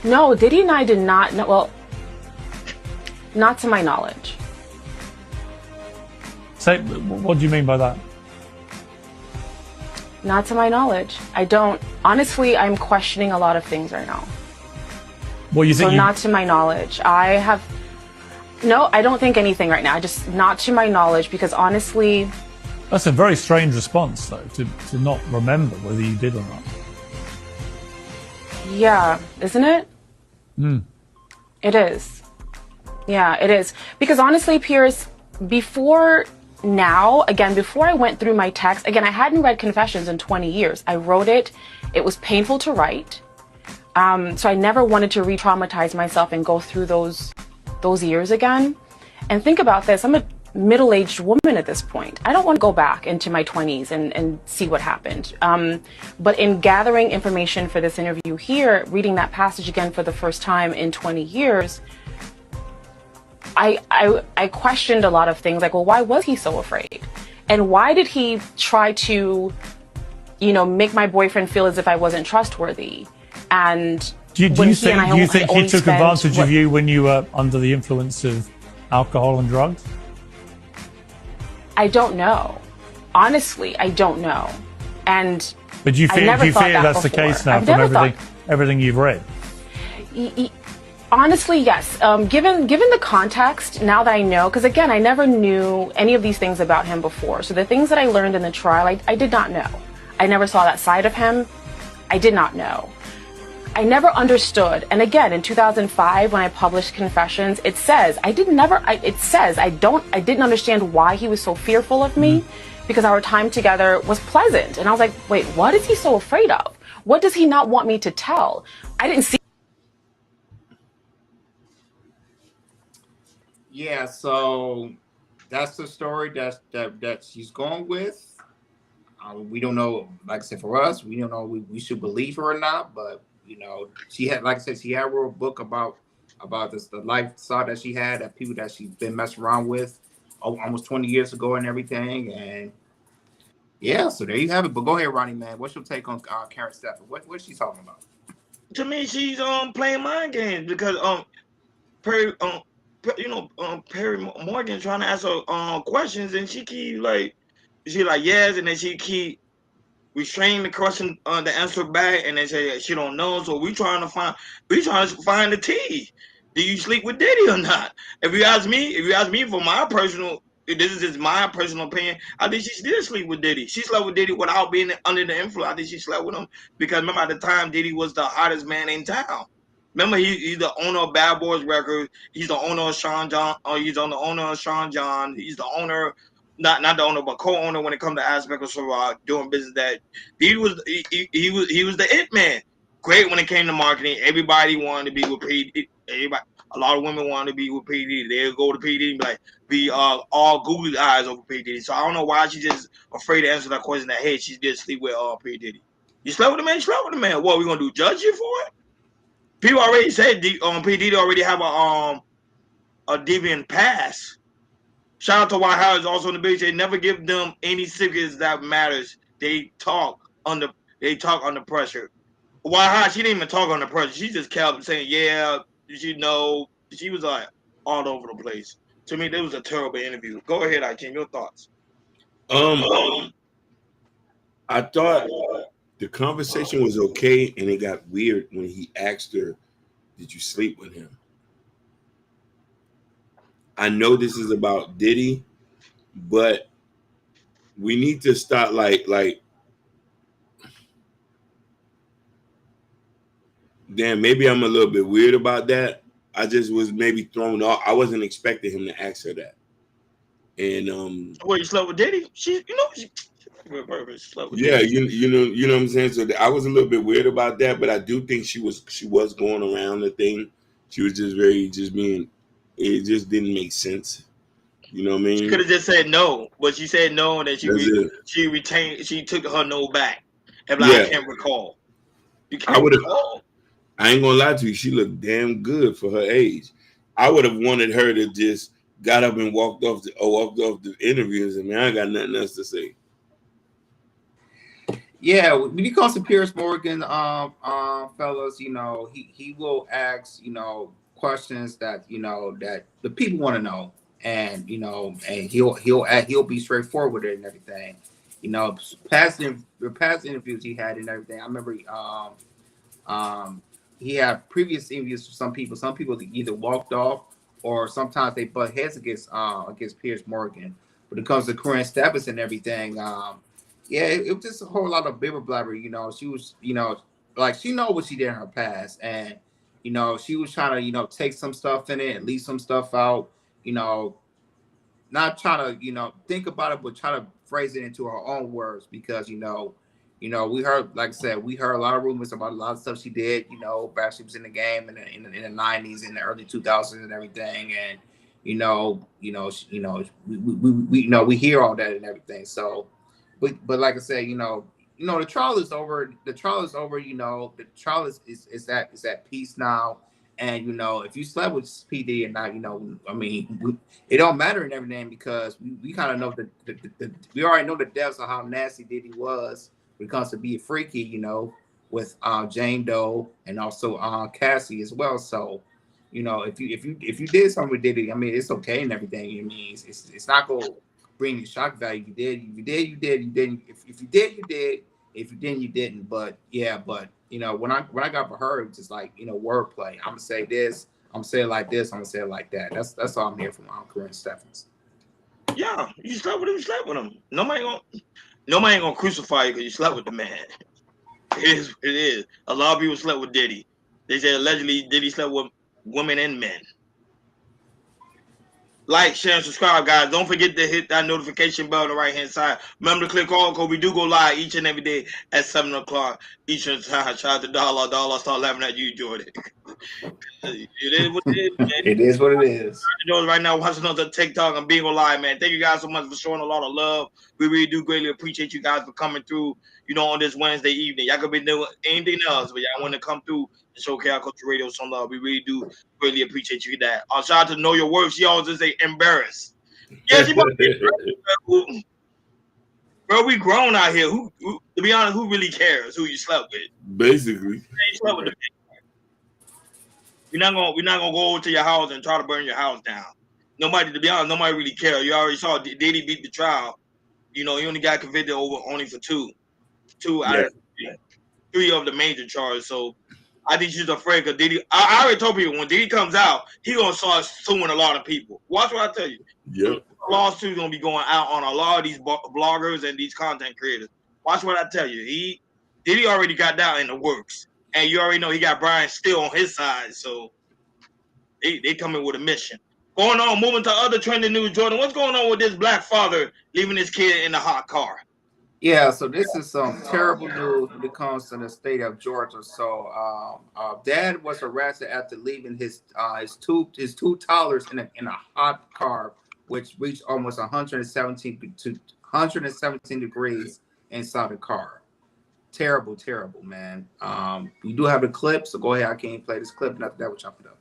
No, Diddy and I did not know, well, not to my knowledge. Say, what do you mean by that? Not to my knowledge. I don't. Honestly, I'm questioning a lot of things right now. Well, you think so not to my knowledge. No, I don't think anything right now. Just not to my knowledge, because honestly... That's a very strange response, though, to not remember whether you did or not. Yeah, isn't it? It is. Yeah, it is. Because honestly, Pierce, before I went through my text, again, I hadn't read Confessions in 20 years. I wrote it. It was painful to write. So I never wanted to re-traumatize myself and go through those years again. And think about this. I'm a middle-aged woman at this point. I don't want to go back into my 20s and see what happened. But in gathering information for this interview here, reading that passage again for the first time in 20 years, I questioned a lot of things, like, well, why was he so afraid? And why did he try to, make my boyfriend feel as if I wasn't trustworthy? And do you think he took advantage of you when you were under the influence of alcohol and drugs? I don't know. Honestly, I don't know. But do you fear that's the case now from everything you've read? Honestly, yes. Given the context, now that I know, because again, I never knew any of these things about him before. So the things that I learned in the trial, I did not know. I never saw that side of him. I did not know. I never understood. And again, in 2005, when I published Confessions, it says I didn't understand why he was so fearful of me, because our time together was pleasant. And I was like, wait, what is he so afraid of? What does he not want me to tell? I didn't see. Yeah, so that's the story that she's going with. We don't know, like I said, for us, we don't know we should believe her or not, but she had, like I said, she had wrote a book about this, the lifestyle that she had, that people that she's been messing around with almost 20 years ago and everything. And yeah, so there you have it. But go ahead, Ronnie, man. What's your take on Karrine Steffans? What's she talking about? To me, she's playing mind games because Perry Morgan trying to ask her questions, and she keep yes, and then she keep restraining the question, the answer back, and they say she don't know. So we trying to find the tea. Do you sleep with Diddy or not? If you ask me for my personal, this is just my personal opinion, I think she did sleep with Diddy. She slept with Diddy without being under the influence. I think she slept with him because remember at the time Diddy was the hottest man in town. Remember, he's the owner of Bad Boys Records. He's the owner of Sean John. He's on the owner of Sean John. He's the owner, not the owner, but co-owner when it comes to aspects of doing business. That he was the it man. Great when it came to marketing. Everybody wanted to be with P. A lot of women wanted to be with P. Diddy. They'll go to P. Diddy and be all googly eyes over P. Diddy. So I don't know why she's just afraid to answer that question. That hey, she did sleep with P. Diddy. You slept with the man. You slept with the man. What we gonna do? Judge you for it? People already said P. Diddy already have a deviant past. Shout out to White House also in the beach. They never give them any secrets that matters. They talk under pressure. White House, she didn't even talk under pressure. She just kept saying, yeah, she was like all over the place. To me, that was a terrible interview. Go ahead, Akeem, your thoughts. I thought the conversation was okay, and it got weird when he asked her, did you sleep with him? I know this is about Diddy, but we need to start like damn, maybe I'm a little bit weird about that. I just was maybe thrown off. I wasn't expecting him to ask her that. And well, you slept with Diddy? She slept with yeah, Diddy. you know what I'm saying? So I was a little bit weird about that, but I do think she was going around the thing. She was it just didn't make sense. You know what I mean? She could have just said no, but she said no, and then she took her no back. And I can't recall. You can't recall. I ain't gonna lie to you, she looked damn good for her age. I would have wanted her to just got up and walked off the interviews, and I got nothing else to say. Yeah, when it comes to Piers Morgan, fellas, he will ask, questions that that the people want to know, and and he'll be straightforward with it and everything. Past interviews he had and everything. I remember he had previous interviews with some people. Some people either walked off or sometimes they butt heads against Piers Morgan. When it comes to Karrine Steffans and everything, it was just a whole lot of bibber blabber. She was, like she know what she did in her past, and she was trying to, take some stuff in it and leave some stuff out. Not trying to, think about it, but try to phrase it into her own words because, we heard, like I said, we heard a lot of rumors about a lot of stuff she did, back she was in the game in the 90s and the early 2000s and everything. And, we hear all that and everything. So, but like I said, the trial is over. The trial is over. The trial is at peace now. And if you slept with PD and not, it don't matter and everything because we kind of know we already know the depths of how nasty Diddy was when it comes to being freaky, with Jane Doe and also Cassie as well. So, if you did something with Diddy, it's okay and everything. It's not gonna bring you shock value. You did. You did. You didn't. If you did, you did. If you didn't, you didn't. But when I got for her, it's just like wordplay. I'm gonna say this. I'm gonna say it like this. I'm gonna say it like that. That's all I'm here from Karrine Steffans. Yeah, you slept with him. You slept with him. Nobody ain't gonna crucify you because you slept with the man. It is. A lot of people slept with Diddy. They say allegedly Diddy slept with women and men. Like, share, and subscribe, guys. Don't forget to hit that notification bell on the right-hand side. Remember to click all, because we do go live each and every day at 7 o'clock Eastern time. Shout out to Dollar. Start laughing at you, Jordan. It is what it is, man. It is what it is. Right now, watching us on TikTok and being live, man. Thank you guys so much for showing a lot of love. We really do greatly appreciate you guys for coming through, on this Wednesday evening. Y'all could be doing anything else, but y'all want to come through and show KR Culture Radio some love. We really do greatly appreciate you for that. Shout out to Know Your Worth. She always just say embarrassed. Yeah, she must be embarrassed. Bro, we grown out here. Who, to be honest, who really cares who you slept with? Basically. You slept with the We're not gonna go over to your house and try to burn your house down. To be honest, nobody really cares. You already saw Diddy beat the trial. He only got convicted only for two out of three of the major charges. So I think she's afraid because Diddy. I already told people when Diddy comes out, he gonna start suing a lot of people. Watch what I tell you. Yep. Lawsuit's gonna be going out on a lot of these bloggers and these content creators. Watch what I tell you. Diddy already got that in the works. And you already know he got Brian still on his side, so they coming with a mission. Going on, moving to other trending news, Jordan. What's going on with this black father leaving his kid in the hot car? Yeah, so this is some terrible news when it comes to the state of Georgia. So, dad was arrested after leaving his two toddlers in a hot car, which reached almost 117 degrees inside the car. Terrible, man. We do have the clip, so go ahead. I can't play this clip, and after that, we'll chop it up.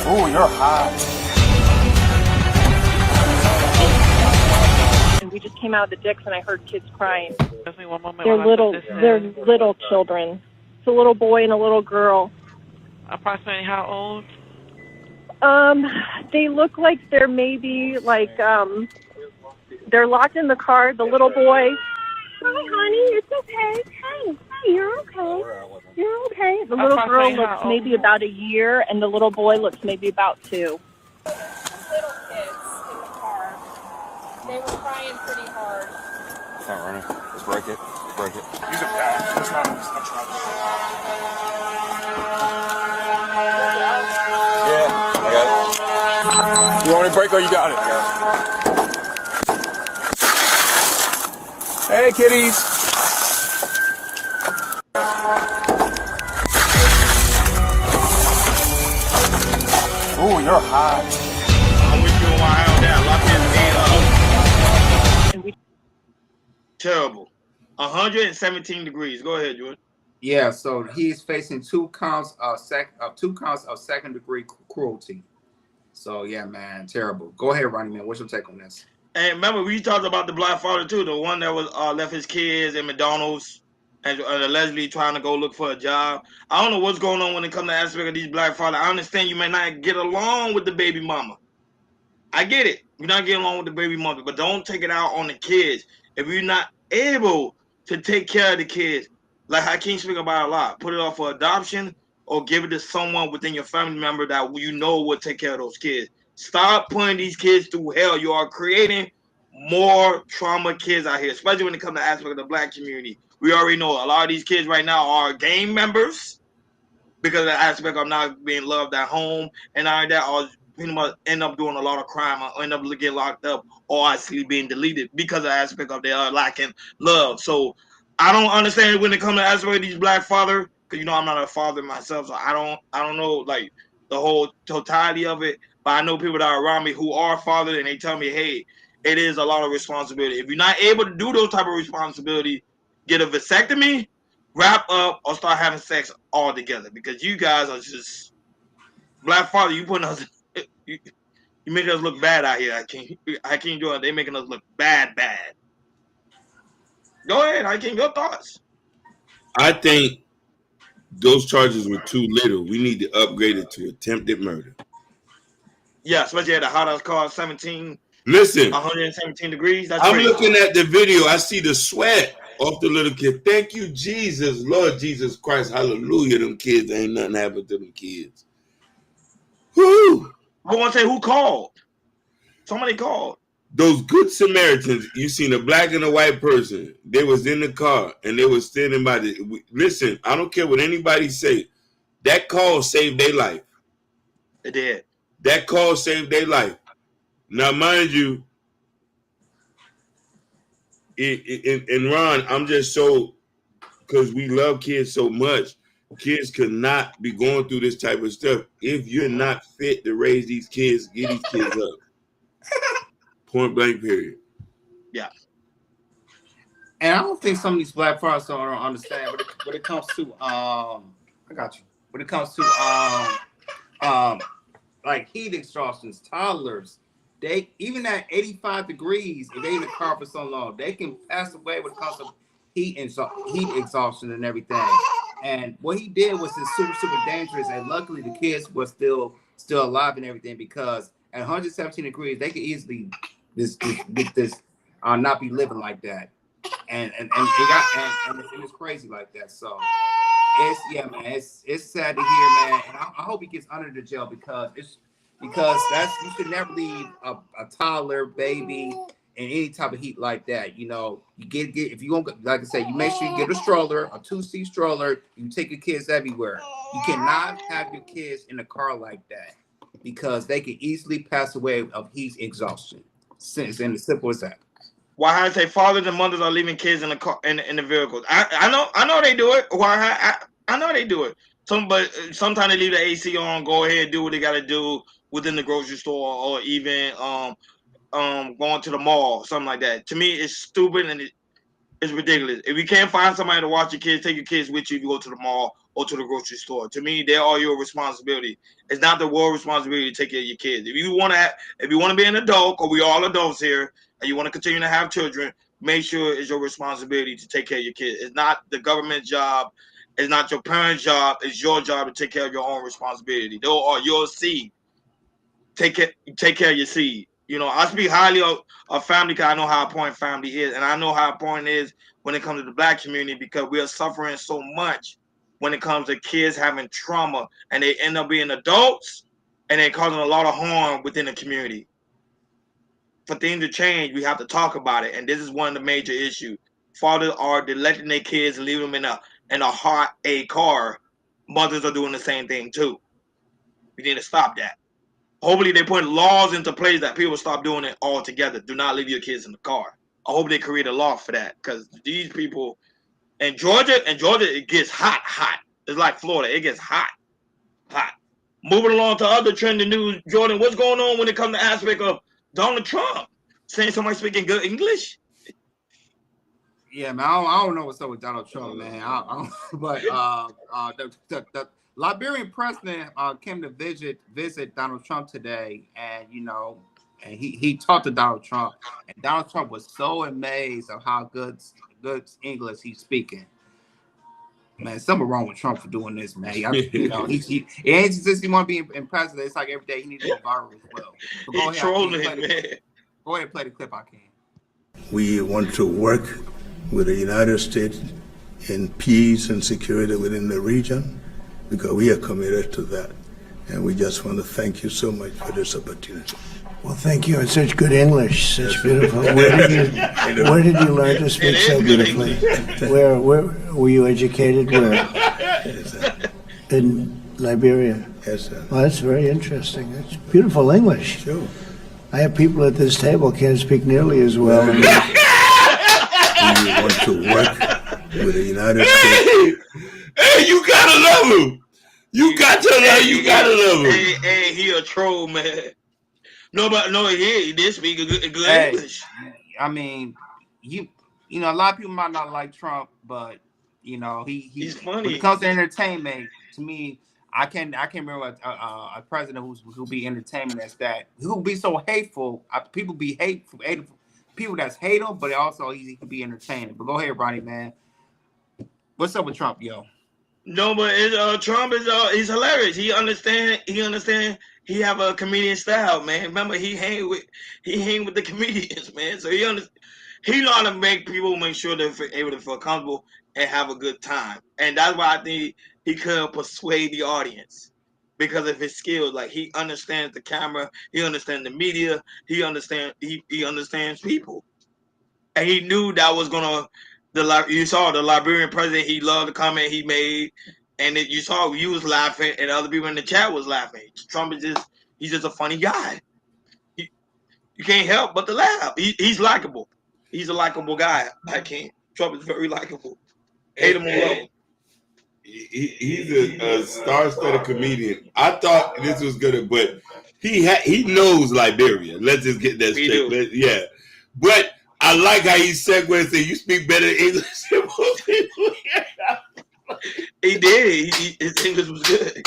Oh, you're hot. And we just came out of the Dix, and I heard kids crying. Give me one moment. They're little children. It's a little boy and a little girl. Approximately how old? They look like they're maybe they're locked in the car. The little boy. Hi, honey. It's okay. Hey, you're okay. You're okay. The little girl looks maybe about a year, and the little boy looks maybe about 2. Little kids in the car. They were crying pretty hard. Can't run it. Let's break it. Use a pad. It's not trying. Yeah, I got it. You want me to break or you got it? Hey, kitties. Oh, you're hot. I'm with you on my down. Lock his terrible. 117 degrees. Go ahead, Jordan. Yeah, so he's facing 2 counts of second degree cruelty. So yeah, man, terrible. Go ahead, Ronnie, man. What's your take on this? And remember, we talked about the black father too, the one that was left his kids in McDonald's and allegedly trying to go look for a job. I don't know what's going on when it comes to aspect of these black fathers. I understand you may not get along with the baby mama. I get it. You're not getting along with the baby mother, but don't take it out on the kids. If you're not able to take care of the kids, like Hakeem speak about a lot, put it off for adoption or give it to someone within your family member that you know will take care of those kids. Stop putting these kids through hell. You are creating more trauma kids out here, especially when it comes to aspect of the black community. We already know a lot of these kids right now are gang members because of the aspect of not being loved at home, and all that are pretty much end up doing a lot of crime or end up getting locked up or actually being deleted because of the aspect of their lacking love. So I don't understand when it comes to aspect of these black fathers, because I'm not a father myself, so I don't know like the whole totality of it. But I know people that are around me who are fathers, and they tell me, hey, it is a lot of responsibility. If you're not able to do those type of responsibility, get a vasectomy, wrap up, or start having sex altogether, because you guys are just black father. You putting us, you making us look bad out here. I can't do it. They making us look bad. Go ahead, your thoughts. I think those charges were too little. We need to upgrade it to attempted murder. Yeah, especially at the hottest car, 17. Listen, 117 degrees. That's I'm crazy. looking at the video. I see the sweat off the little kid. Thank you, Jesus, Lord Jesus Christ, hallelujah. Them kids ain't nothing happened to them kids. Whoo! I want to say who called. Somebody called. Those good Samaritans. You seen a black and a white person. They was in the car and they was standing by the. Listen, I don't care what anybody say. That call saved their life. It did. That call saved their life. Now, mind you, and Ron, I'm just so, because we love kids so much, kids could not be going through this type of stuff. If you're not fit to raise these kids, get these kids up. Point blank, period. Yeah. And I don't think some of these black fathers don't understand when it comes to I got you. When it comes to like heat exhaustions, toddlers, they even at 85 degrees, if they in the car for so long, they can pass away when it comes to heat exhaustion and everything. And what he did was super dangerous. And luckily the kids were still alive and everything, because at 117 degrees, they could easily not be living like that. And it's crazy like that. So it's sad to hear, man. And I hope he gets under the jail, because you should never leave a toddler, baby, in any type of heat like that. You get if you gonna, like I said, you make sure you get a stroller, a 2-seat stroller. You take your kids everywhere. You cannot have your kids in a car like that, because they can easily pass away of heat exhaustion. It's as simple as that. Why I say fathers and mothers are leaving kids in the car in the vehicles. I know they do it. Why I know they do it. But sometimes they leave the AC on, go ahead and do what they got to do within the grocery store, or even going to the mall, something like that. To me, it's stupid and it's ridiculous. If you can't find somebody to watch your kids, take your kids with you if you go to the mall or to the grocery store. To me, they're all your responsibility. It's not the world's responsibility to take care of your kids. If you want to be an adult, or we all adults here, and you want to continue to have children, make sure it's your responsibility to take care of your kids. It's not the government's job. It's not your parents' job. It's your job to take care of your own responsibility. They are your seed. Take care of your seed. I speak highly of family because I know how important family is, and I know how important it is when it comes to the black community, because we are suffering so much when it comes to kids having trauma, and they end up being adults, and they're causing a lot of harm within the community. For things to change, we have to talk about it, and this is one of the major issues. Fathers are neglecting their kids and leaving them in a hot car. Mothers are doing the same thing too. We need to stop that. Hopefully they put laws into place that people stop doing it altogether. Do not leave your kids in the car. I hope they create a law for that, because these people in Georgia, it gets hot. It's like Florida. It gets hot. Moving along to other trending news, Jordan, what's going on when it comes to aspect of Donald Trump saying somebody speaking good English? Yeah, man, I don't know what's up with Donald Trump, man. But the Liberian president came to visit Donald Trump today, and and he talked to Donald Trump, and Donald Trump was so amazed of how good English he's speaking. Man, something wrong with Trump for doing this, man. You know, it ain't just he want to be in president. It's like every day he needs to go viral as well. But go He's ahead, trolling, man. Go ahead and play the clip, I can. We want to work with the United States in peace and security within the region because we are committed to that. And we just want to thank you so much for this opportunity. Well, thank you. It's such good English. Such beautiful. Where did you learn to speak so beautifully? Where were you educated? Where? In Liberia. Yes, sir. Well, that's very interesting. It's beautiful English. Sure. I have people at this table can't speak nearly as well. We want to work with the United States. Hey, you gotta love him. You gotta love him. Hey, he a troll, man. No, he did speak good English. I mean, you know, a lot of people might not like Trump, but you know, he's funny. When it comes to entertainment, to me, I can't remember a president who'll be entertainment who'll be so hateful. People be hateful. People that's hate him, but also he can be entertaining. But go ahead, Ronnie, man. What's up with Trump, yo? No, but Trump is he's hilarious. He understand. He have a comedian style, man. Remember, he hang with the comedians, man. So he know how to make people make sure they're able to feel comfortable and have a good time. And that's why I think he could persuade the audience because of his skills. Like he understands the camera, he understands the media, he understands people, and he knew that was gonna. You saw the Liberian president. He loved the comment he made. And you saw you was laughing, and other people in the chat was laughing. Trump he's just a funny guy. You can't help but to laugh. He's likable. He's a likable guy. Trump is very likable. Hate him or love him. He's a star-studded comedian. I thought this was good, but he knows Liberia. Let's just get that straight. Yeah, but I like how he segued and said, "You speak better English than most people." He did. His English was good.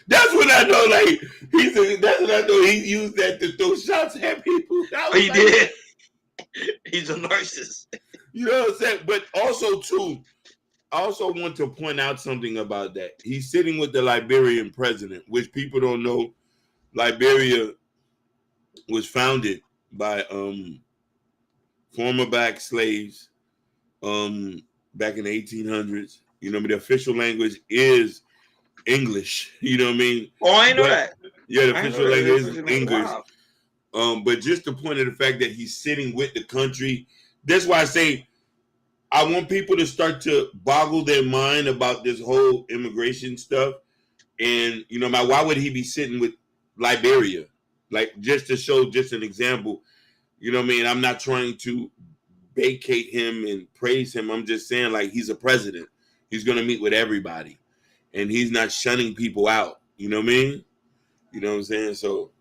That's when I know, that's when I know he used that to throw shots at people. He did. He's a narcissist. You know what I'm saying? But also, too, I also want to point out something about that. He's sitting with the Liberian president, which people don't know. Liberia was founded by former black slaves back in the 1800s. You know what I mean? The official language is English. You know what I mean? Oh, I know that. Yeah, the official language is English. Wow. But just the point of the fact that he's sitting with the country, that's why I say I want people to start to boggle their mind about this whole immigration stuff. And, you know, why would he be sitting with Liberia? Like, just to show just an example, you know what I mean? I'm not trying to vacate him and praise him. I'm just saying, like, he's a president. He's going to meet with everybody. And he's not shunning people out. You know what I mean? You know what I'm saying? So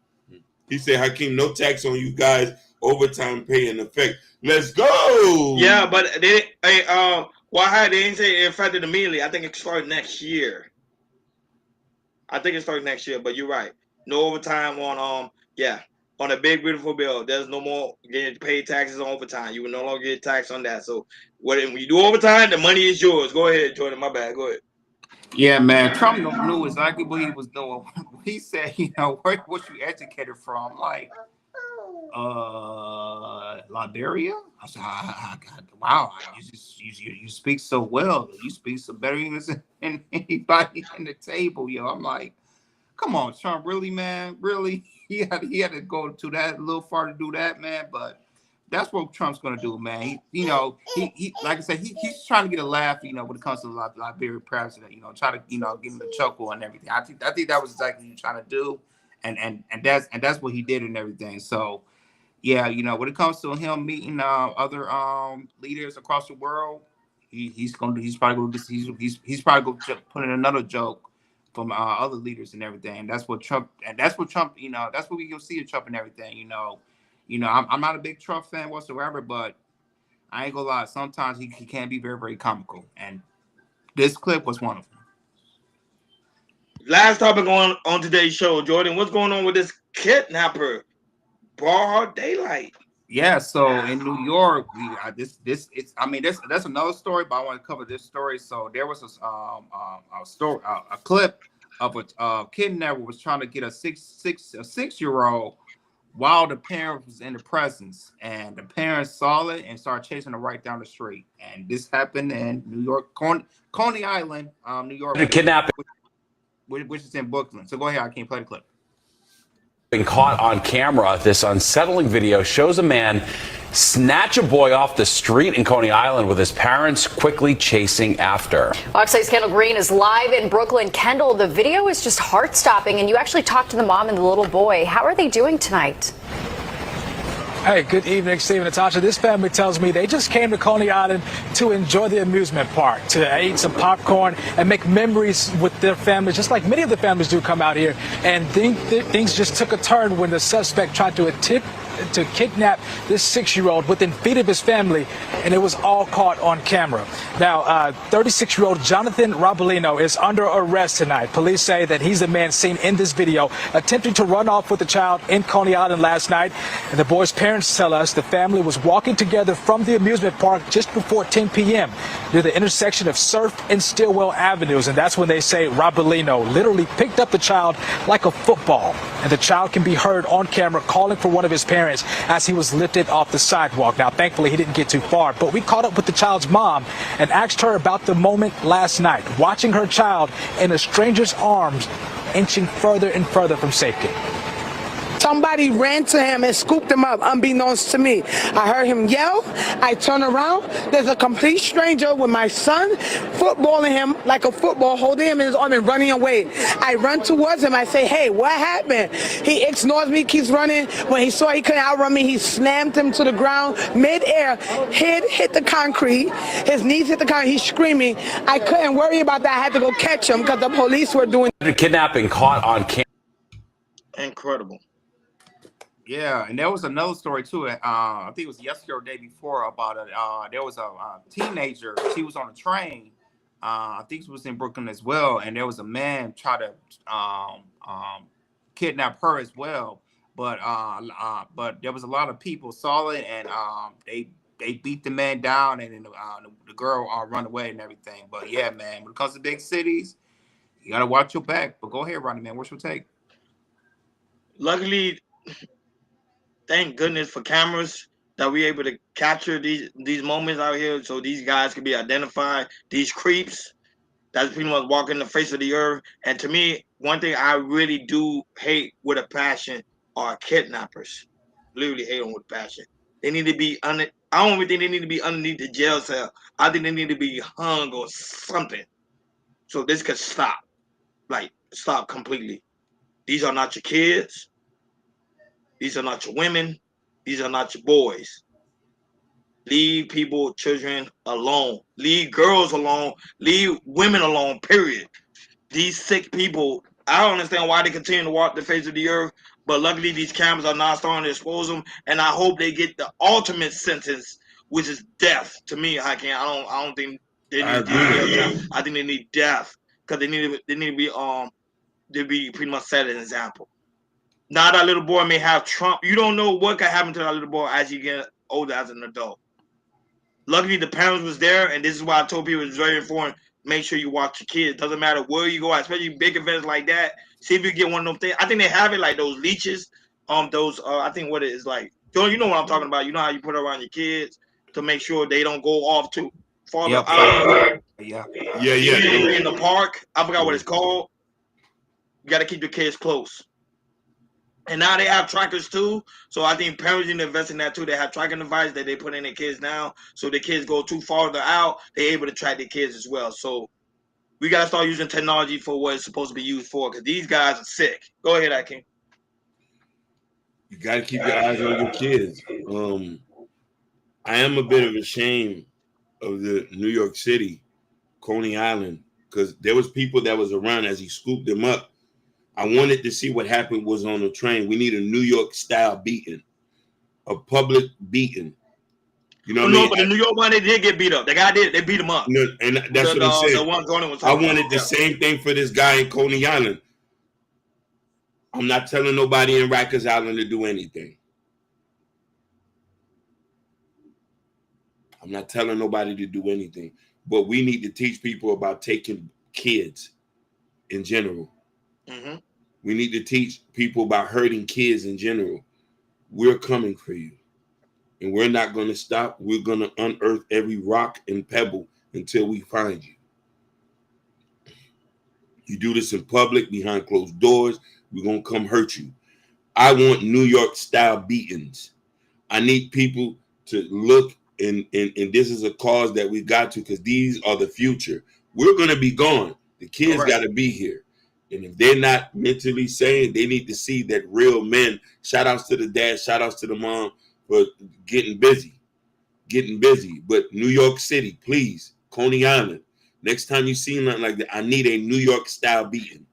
he said, Hakeem, no tax on you guys. Overtime pay in effect. Let's go. Yeah, but they didn't say it affected immediately. I think it started next year. But you're right. No overtime on a big beautiful bill. There's no more getting paid taxes on overtime. You will no longer get taxed on that. So when you do overtime, the money is yours. Go ahead, Jordan. My bad. Go ahead. Yeah, man. Trump knew exactly what he was doing. He said, you know, where was you educated from? Like, Liberia? I said, wow, you speak so well. You speak so better English than anybody in the table, yo. I'm like, come on, Trump, really, man? Really? He had to go to that a little far to do that, man. But that's what Trump's gonna do, man. He like I said, he's trying to get a laugh, you know, when it comes to the Liberian president, you know, try to, you know, give him a chuckle and everything. I think that was exactly what he's trying to do, and that's what he did and everything. So, yeah, you know, when it comes to him meeting other leaders across the world, he's probably going to put in another joke from other leaders and everything. And that's what Trump, you know, that's what we can see in Trump and everything, you know. You know, I'm not a big Trump fan whatsoever, but I ain't gonna lie. Sometimes he can be very, very comical, and this clip was one of them. Last topic on today's show, Jordan. What's going on with this kidnapper? Broad daylight. Yeah, so in New York, it's I mean that's another story, but I want to cover this story. So there was a story a clip of a kidnapper was trying to get a 6-year-old while the parent was in the presence, and the parents saw it and started chasing her right down the street. And this happened in New York, Coney Island, New York, which is in Brooklyn. So go ahead, I can't play the clip. Been caught on camera. This unsettling video shows a man snatch a boy off the street in Coney Island with his parents quickly chasing after. Fox 8's Kendall Green is live in Brooklyn. Kendall, the video is just heart-stopping, and you actually talked to the mom and the little boy. How are they doing tonight? Hey, good evening, Steve and Natasha. This family tells me they just came to Coney Island to enjoy the amusement park, to eat some popcorn and make memories with their families, just like many of the families do come out here. And things just took a turn when the suspect tried to attempt to kidnap this 6-year-old within feet of his family, and it was all caught on camera. Now, 36-year-old Jonathan Robolino is under arrest tonight. Police say that he's the man seen in this video attempting to run off with the child in Coney Island last night. And the boy's parents tell us the family was walking together from the amusement park just before 10 p.m. near the intersection of Surf and Stillwell Avenues, and that's when they say Robolino literally picked up the child like a football. And the child can be heard on camera calling for one of his parents as he was lifted off the sidewalk. Now, thankfully, he didn't get too far, but we caught up with the child's mom and asked her about the moment last night, watching her child in a stranger's arms, inching further and further from safety. Somebody ran to him and scooped him up, unbeknownst to me. I heard him yell. I turn around. There's a complete stranger with my son, footballing him like a football, holding him in his arm and running away. I run towards him. I say, hey, what happened? He ignores me, keeps running. When he saw he couldn't outrun me, he slammed him to the ground midair. Head hit the concrete. His knees hit the concrete. He's screaming. I couldn't worry about that. I had to go catch him because the police were doing kidnapping caught on camera. Incredible. Yeah, and there was another story too. I think it was yesterday or the day before about it. There was a teenager. She was on a train. I think it was in Brooklyn as well, and there was a man try to kidnap her as well. But there was a lot of people saw it, and they beat the man down, and then the girl run away and everything. But yeah, man, when it comes to big cities, you gotta watch your back. But go ahead, Ronnie, man. What's your take? Luckily, thank goodness for cameras that we're able to capture these moments out here, so these guys can be identified. These creeps that's pretty much walking the face of the earth. And to me, one thing I really do hate with a passion are kidnappers. Literally hate them with passion. They need to be I don't even think they need to be underneath the jail cell. I think they need to be hung or something. So this could stop. Like, stop completely. These are not your kids. These are not your women. These are not your boys. Leave people, children alone. Leave girls alone. Leave women alone, period. These sick people, I don't understand why they continue to walk the face of the earth, but luckily these cameras are not starting to expose them, and I hope they get the ultimate sentence, which is death. To me, I don't think they need death. I think they need death because they need to be pretty much set an example. Now that little boy may have Trump. You don't know what could happen to that little boy as you get older as an adult. Luckily, the parents was there, and this is why I told people it's very important. Make sure you watch your kids. Doesn't matter where you go, especially big events like that. See if you get one of them things. I think they have it like those leeches. I think what it is like. You know what I'm talking about. You know how you put it around your kids to make sure they don't go off too far out. Yeah. In the park. I forgot what it's called. You got to keep your kids close. And now they have trackers too. So I think parents need to invest in that too. They have tracking device that they put in their kids now. So the kids go too farther out, they're able to track their kids as well. So we got to start using technology for what it's supposed to be used for, because these guys are sick. Go ahead, Akin. You got to keep your eyes on your kids. I am a bit of ashamed of the New York City, Coney Island, because there was people that was around as he scooped them up. I wanted to see what happened was on the train. We need a New York style beating, a public beating. You know what I mean? But the New York one, they did get beat up. The guy they beat him up. No, and that's what I'm saying. I wanted the same thing for this guy in Coney Island. I'm not telling nobody in Rikers Island to do anything. I'm not telling nobody to do anything, but we need to teach people about taking kids in general. Mm-hmm. We need to teach people about hurting kids in general. We're coming for you. And we're not going to stop. We're going to unearth every rock and pebble until we find you. You do this in public, behind closed doors, we're going to come hurt you. I want New York style beatings. I need people to look, and this is a cause that we got to, because these are the future. We're going to be gone. The kids got to be here. And if they're not mentally sane, they need to see that real men. Shout outs to the dad, shout outs to the mom for getting busy. But New York City, please, Coney Island, next time you see nothing like that, I need a New York style beating.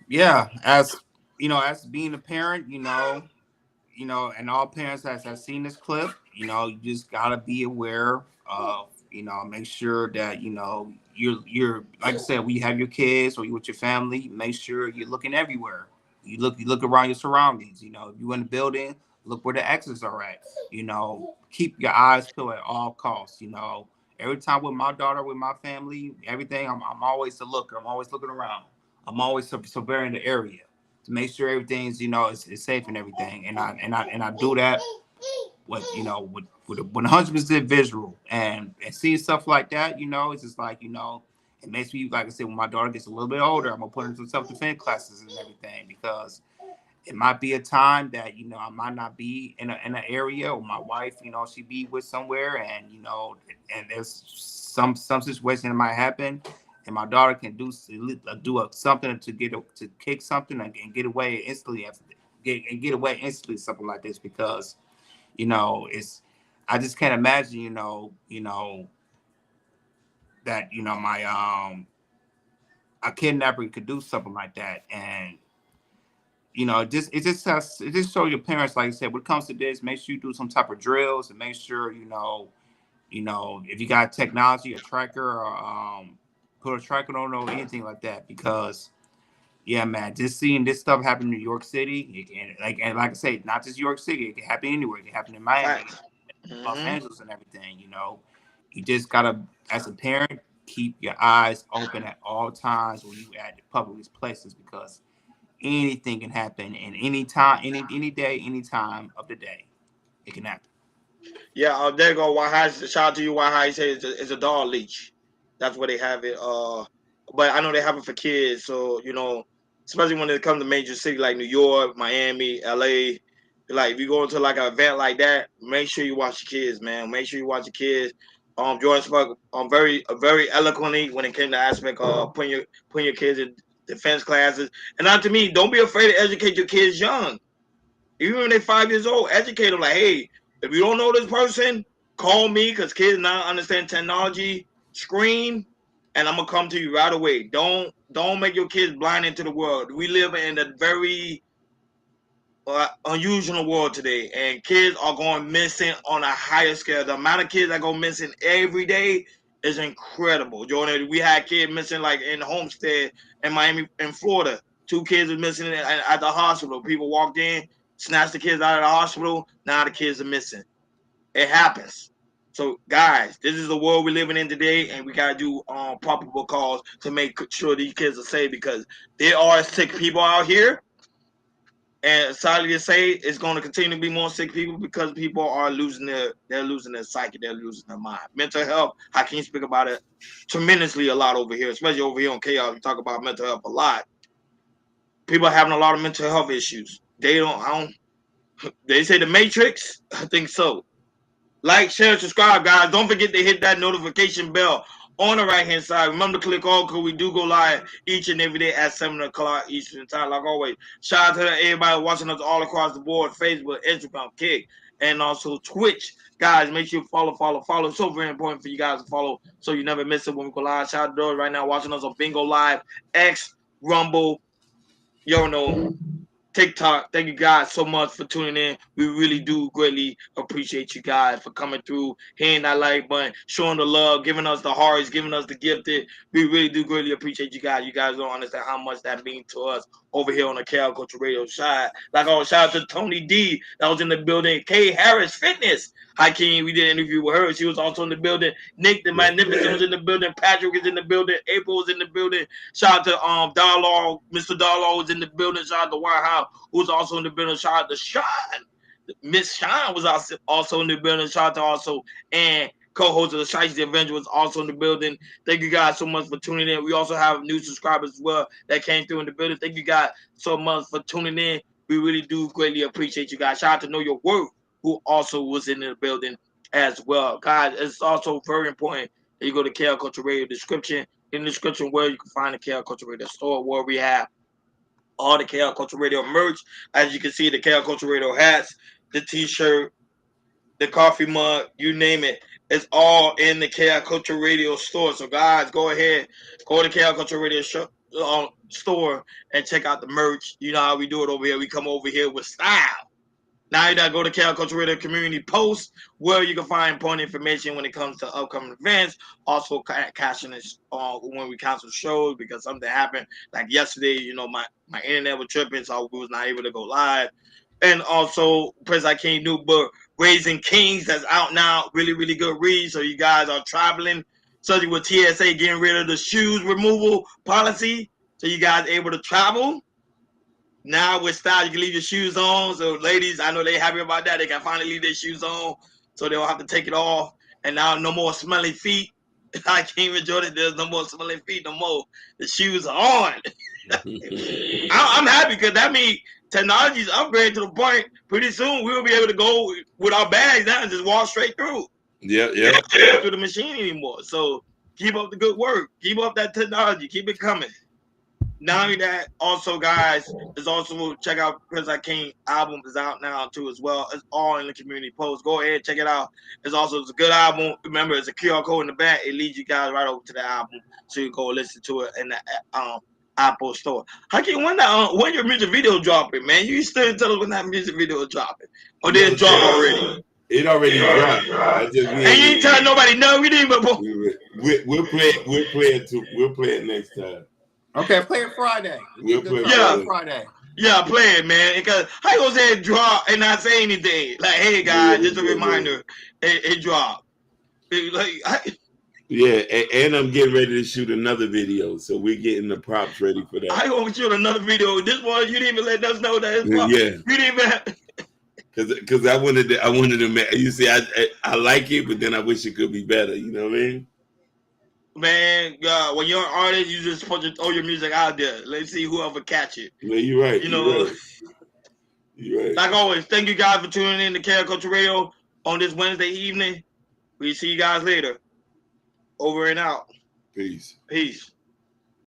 Yeah, as you know, as being a parent, you know, and all parents that have seen this clip, you just gotta be aware of, make sure that you're like I said, when you have your kids or you with your family, make sure you're looking everywhere. You look around your surroundings. If you're in the building, look where the exits are at. Keep your eyes peeled at all costs. Every time with my daughter, with my family, everything, I'm always a looker. I'm always looking around. I'm always surveying the area to make sure everything's is safe and everything. And I do that with 100% visual and seeing stuff like that. It's just like it makes me, like I said, when my daughter gets a little bit older, I'm gonna put her into self-defense classes and everything, because it might be a time that I might not be in an area, or my wife, she be with somewhere, and and there's some situation that might happen, and my daughter can do something to kick something and get away instantly get away instantly, something like this, because it's, I just can't imagine that my a kidnapper could do something like that. And it just shows your parents, like I said, when it comes to this, make sure you do some type of drills, and make sure if you got technology, a tracker, or put a tracker on or anything like that, because yeah, man, just seeing this stuff happen in New York City, like I say, not just New York City, it can happen anywhere. It can happen in Miami, Los Angeles, and everything. You just gotta, as a parent, keep your eyes open at all times when you at the public places, because anything can happen in any time, any day, any time of the day. It can happen. Yeah, there you go. Shout out to you. Why says it's a dog leash. That's where they have it. But I know they have it for kids. So especially when it comes to major city like New York, Miami, LA. Like if you go into like an event like that, make sure you watch your kids, man. Make sure you watch your kids. Jordan spoke very eloquently when it came to aspect of putting your kids in defense classes. And not to me, don't be afraid to educate your kids young. Even when they're 5 years old, educate them like, hey, if you don't know this person, call me, because kids now understand technology. Scream, and I'm gonna come to you right away. Don't make your kids blind into the world. We live in a very unusual world today, and kids are going missing on a higher scale. The amount of kids that go missing every day is incredible. Jordan, we had kids missing like in Homestead in Miami, in Florida. 2 kids are missing at the hospital. People walked in, snatched the kids out of the hospital. Now the kids are missing. It happens. So, guys, this is the world we're living in today, and we gotta do proper calls to make sure these kids are safe, because there are sick people out here. And sadly to say, it's going to continue to be more sick people, because people are losing their psyche, they're losing their mind. Mental health, I can't speak about it tremendously a lot over here, especially over here on Chaos. We talk about mental health a lot. People are having a lot of mental health issues. They say the Matrix. I think so. Like, share, subscribe, guys. Don't forget to hit that notification bell on the right-hand side. Remember to click all, because we do go live each and every day at 7 o'clock Eastern time, like always. Shout out to everybody watching us all across the board, Facebook, Instagram, Kick, and also Twitch. Guys, make sure you follow. It's so very important for you guys to follow, so you never miss it when we go live. Shout out to those right now watching us on Bingo Live, X, Rumble, TikTok. Thank you guys so much for tuning in. We really do greatly appreciate you guys for coming through, hitting that like button, showing the love, giving us the hearts, giving us the gifted. We really do greatly appreciate you guys. You guys don't understand how much that means to us over here on the KL Culture Radio side. Like, oh, shout out to Tony D that was in the building. Kay Harris Fitness. Hakeem, we did an interview with her. She was also in the building. Nick the Magnificent was in the building. Patrick is in the building. April was in the building. Shout out to Darlaw. Mr. Darlaw was in the building. Shout out to White House, who was also in the building. Shout out to Sean. Miss Sean was also in the building. Shout out to also and co-host of the Shiesty the Avenger was also in the building. Thank you guys so much for tuning in. We also have new subscribers as well that came through in the building. Thank you guys so much for tuning in. We really do greatly appreciate you guys. Shout out to Know Your Worth, who also was in the building as well. Guys, it's also very important that you go to KL Culture Radio description. In the description where you can find the KL Culture Radio store where we have all the KL Culture Radio merch. As you can see, the KL Culture Radio hats, the t-shirt, the coffee mug, you name it. It's all in the KL Culture Radio store. So, guys, go ahead. Go to KL Culture Radio store and check out the merch. You know how we do it over here. We come over here with style. Now you gotta go to KL Culture Radio Community Post where you can find important information when it comes to upcoming events. Also, catching this when we cancel shows because something happened. Like yesterday, you know, my internet was tripping, so we was not able to go live. And also, President King New book, Raising Kings, that's out now. Really, really good read. So you guys are traveling, something with TSA getting rid of the shoes removal policy. So you guys able to travel. Now with style, you can leave your shoes on. So ladies, I know they're happy about that. They can finally leave their shoes on. So they don't have to take it off. And now no more smelly feet. I can't enjoy it. There's no more smelly feet no more. The shoes are on. I'm happy because that means technology's upgraded to the point pretty soon we'll be able to go with our bags now and just walk straight through. Yeah. Through the machine anymore. So keep up the good work. Keep up that technology. Keep it coming. Not only that, also guys, is also check out President King album is out now too as well. It's all in the community post. Go ahead, check it out. It's a good album. Remember, it's a QR code in the back. It leads you guys right over to the album, so you can go listen to it in the Apple store. Hakeem, when your music video dropping, man? You still tell us when that music video is dropping, or did it drop already? It already dropped. And you ain't telling nobody no. We didn't. We'll play it next time. Okay, play it Friday. We'll play it Friday. Yeah, play it, man. Because how you gonna say it drop and not say anything? Like, hey guys, just a reminder, it dropped. Yeah, and I'm getting ready to shoot another video, so we're getting the props ready for that. I gonna shoot another video. This one, you didn't even let us know that it's props. Yeah, you didn't even. Because I wanted to. You see, I like it, but then I wish it could be better. You know what I mean? Man, when you're an artist, you just supposed to throw your music out there. Let's see whoever catch it. Yeah, you're right. You know, you're right. Like always, thank you guys for tuning in to KL Culture Radio on this Wednesday evening. We'll see you guys later. Over and out. Peace. Peace.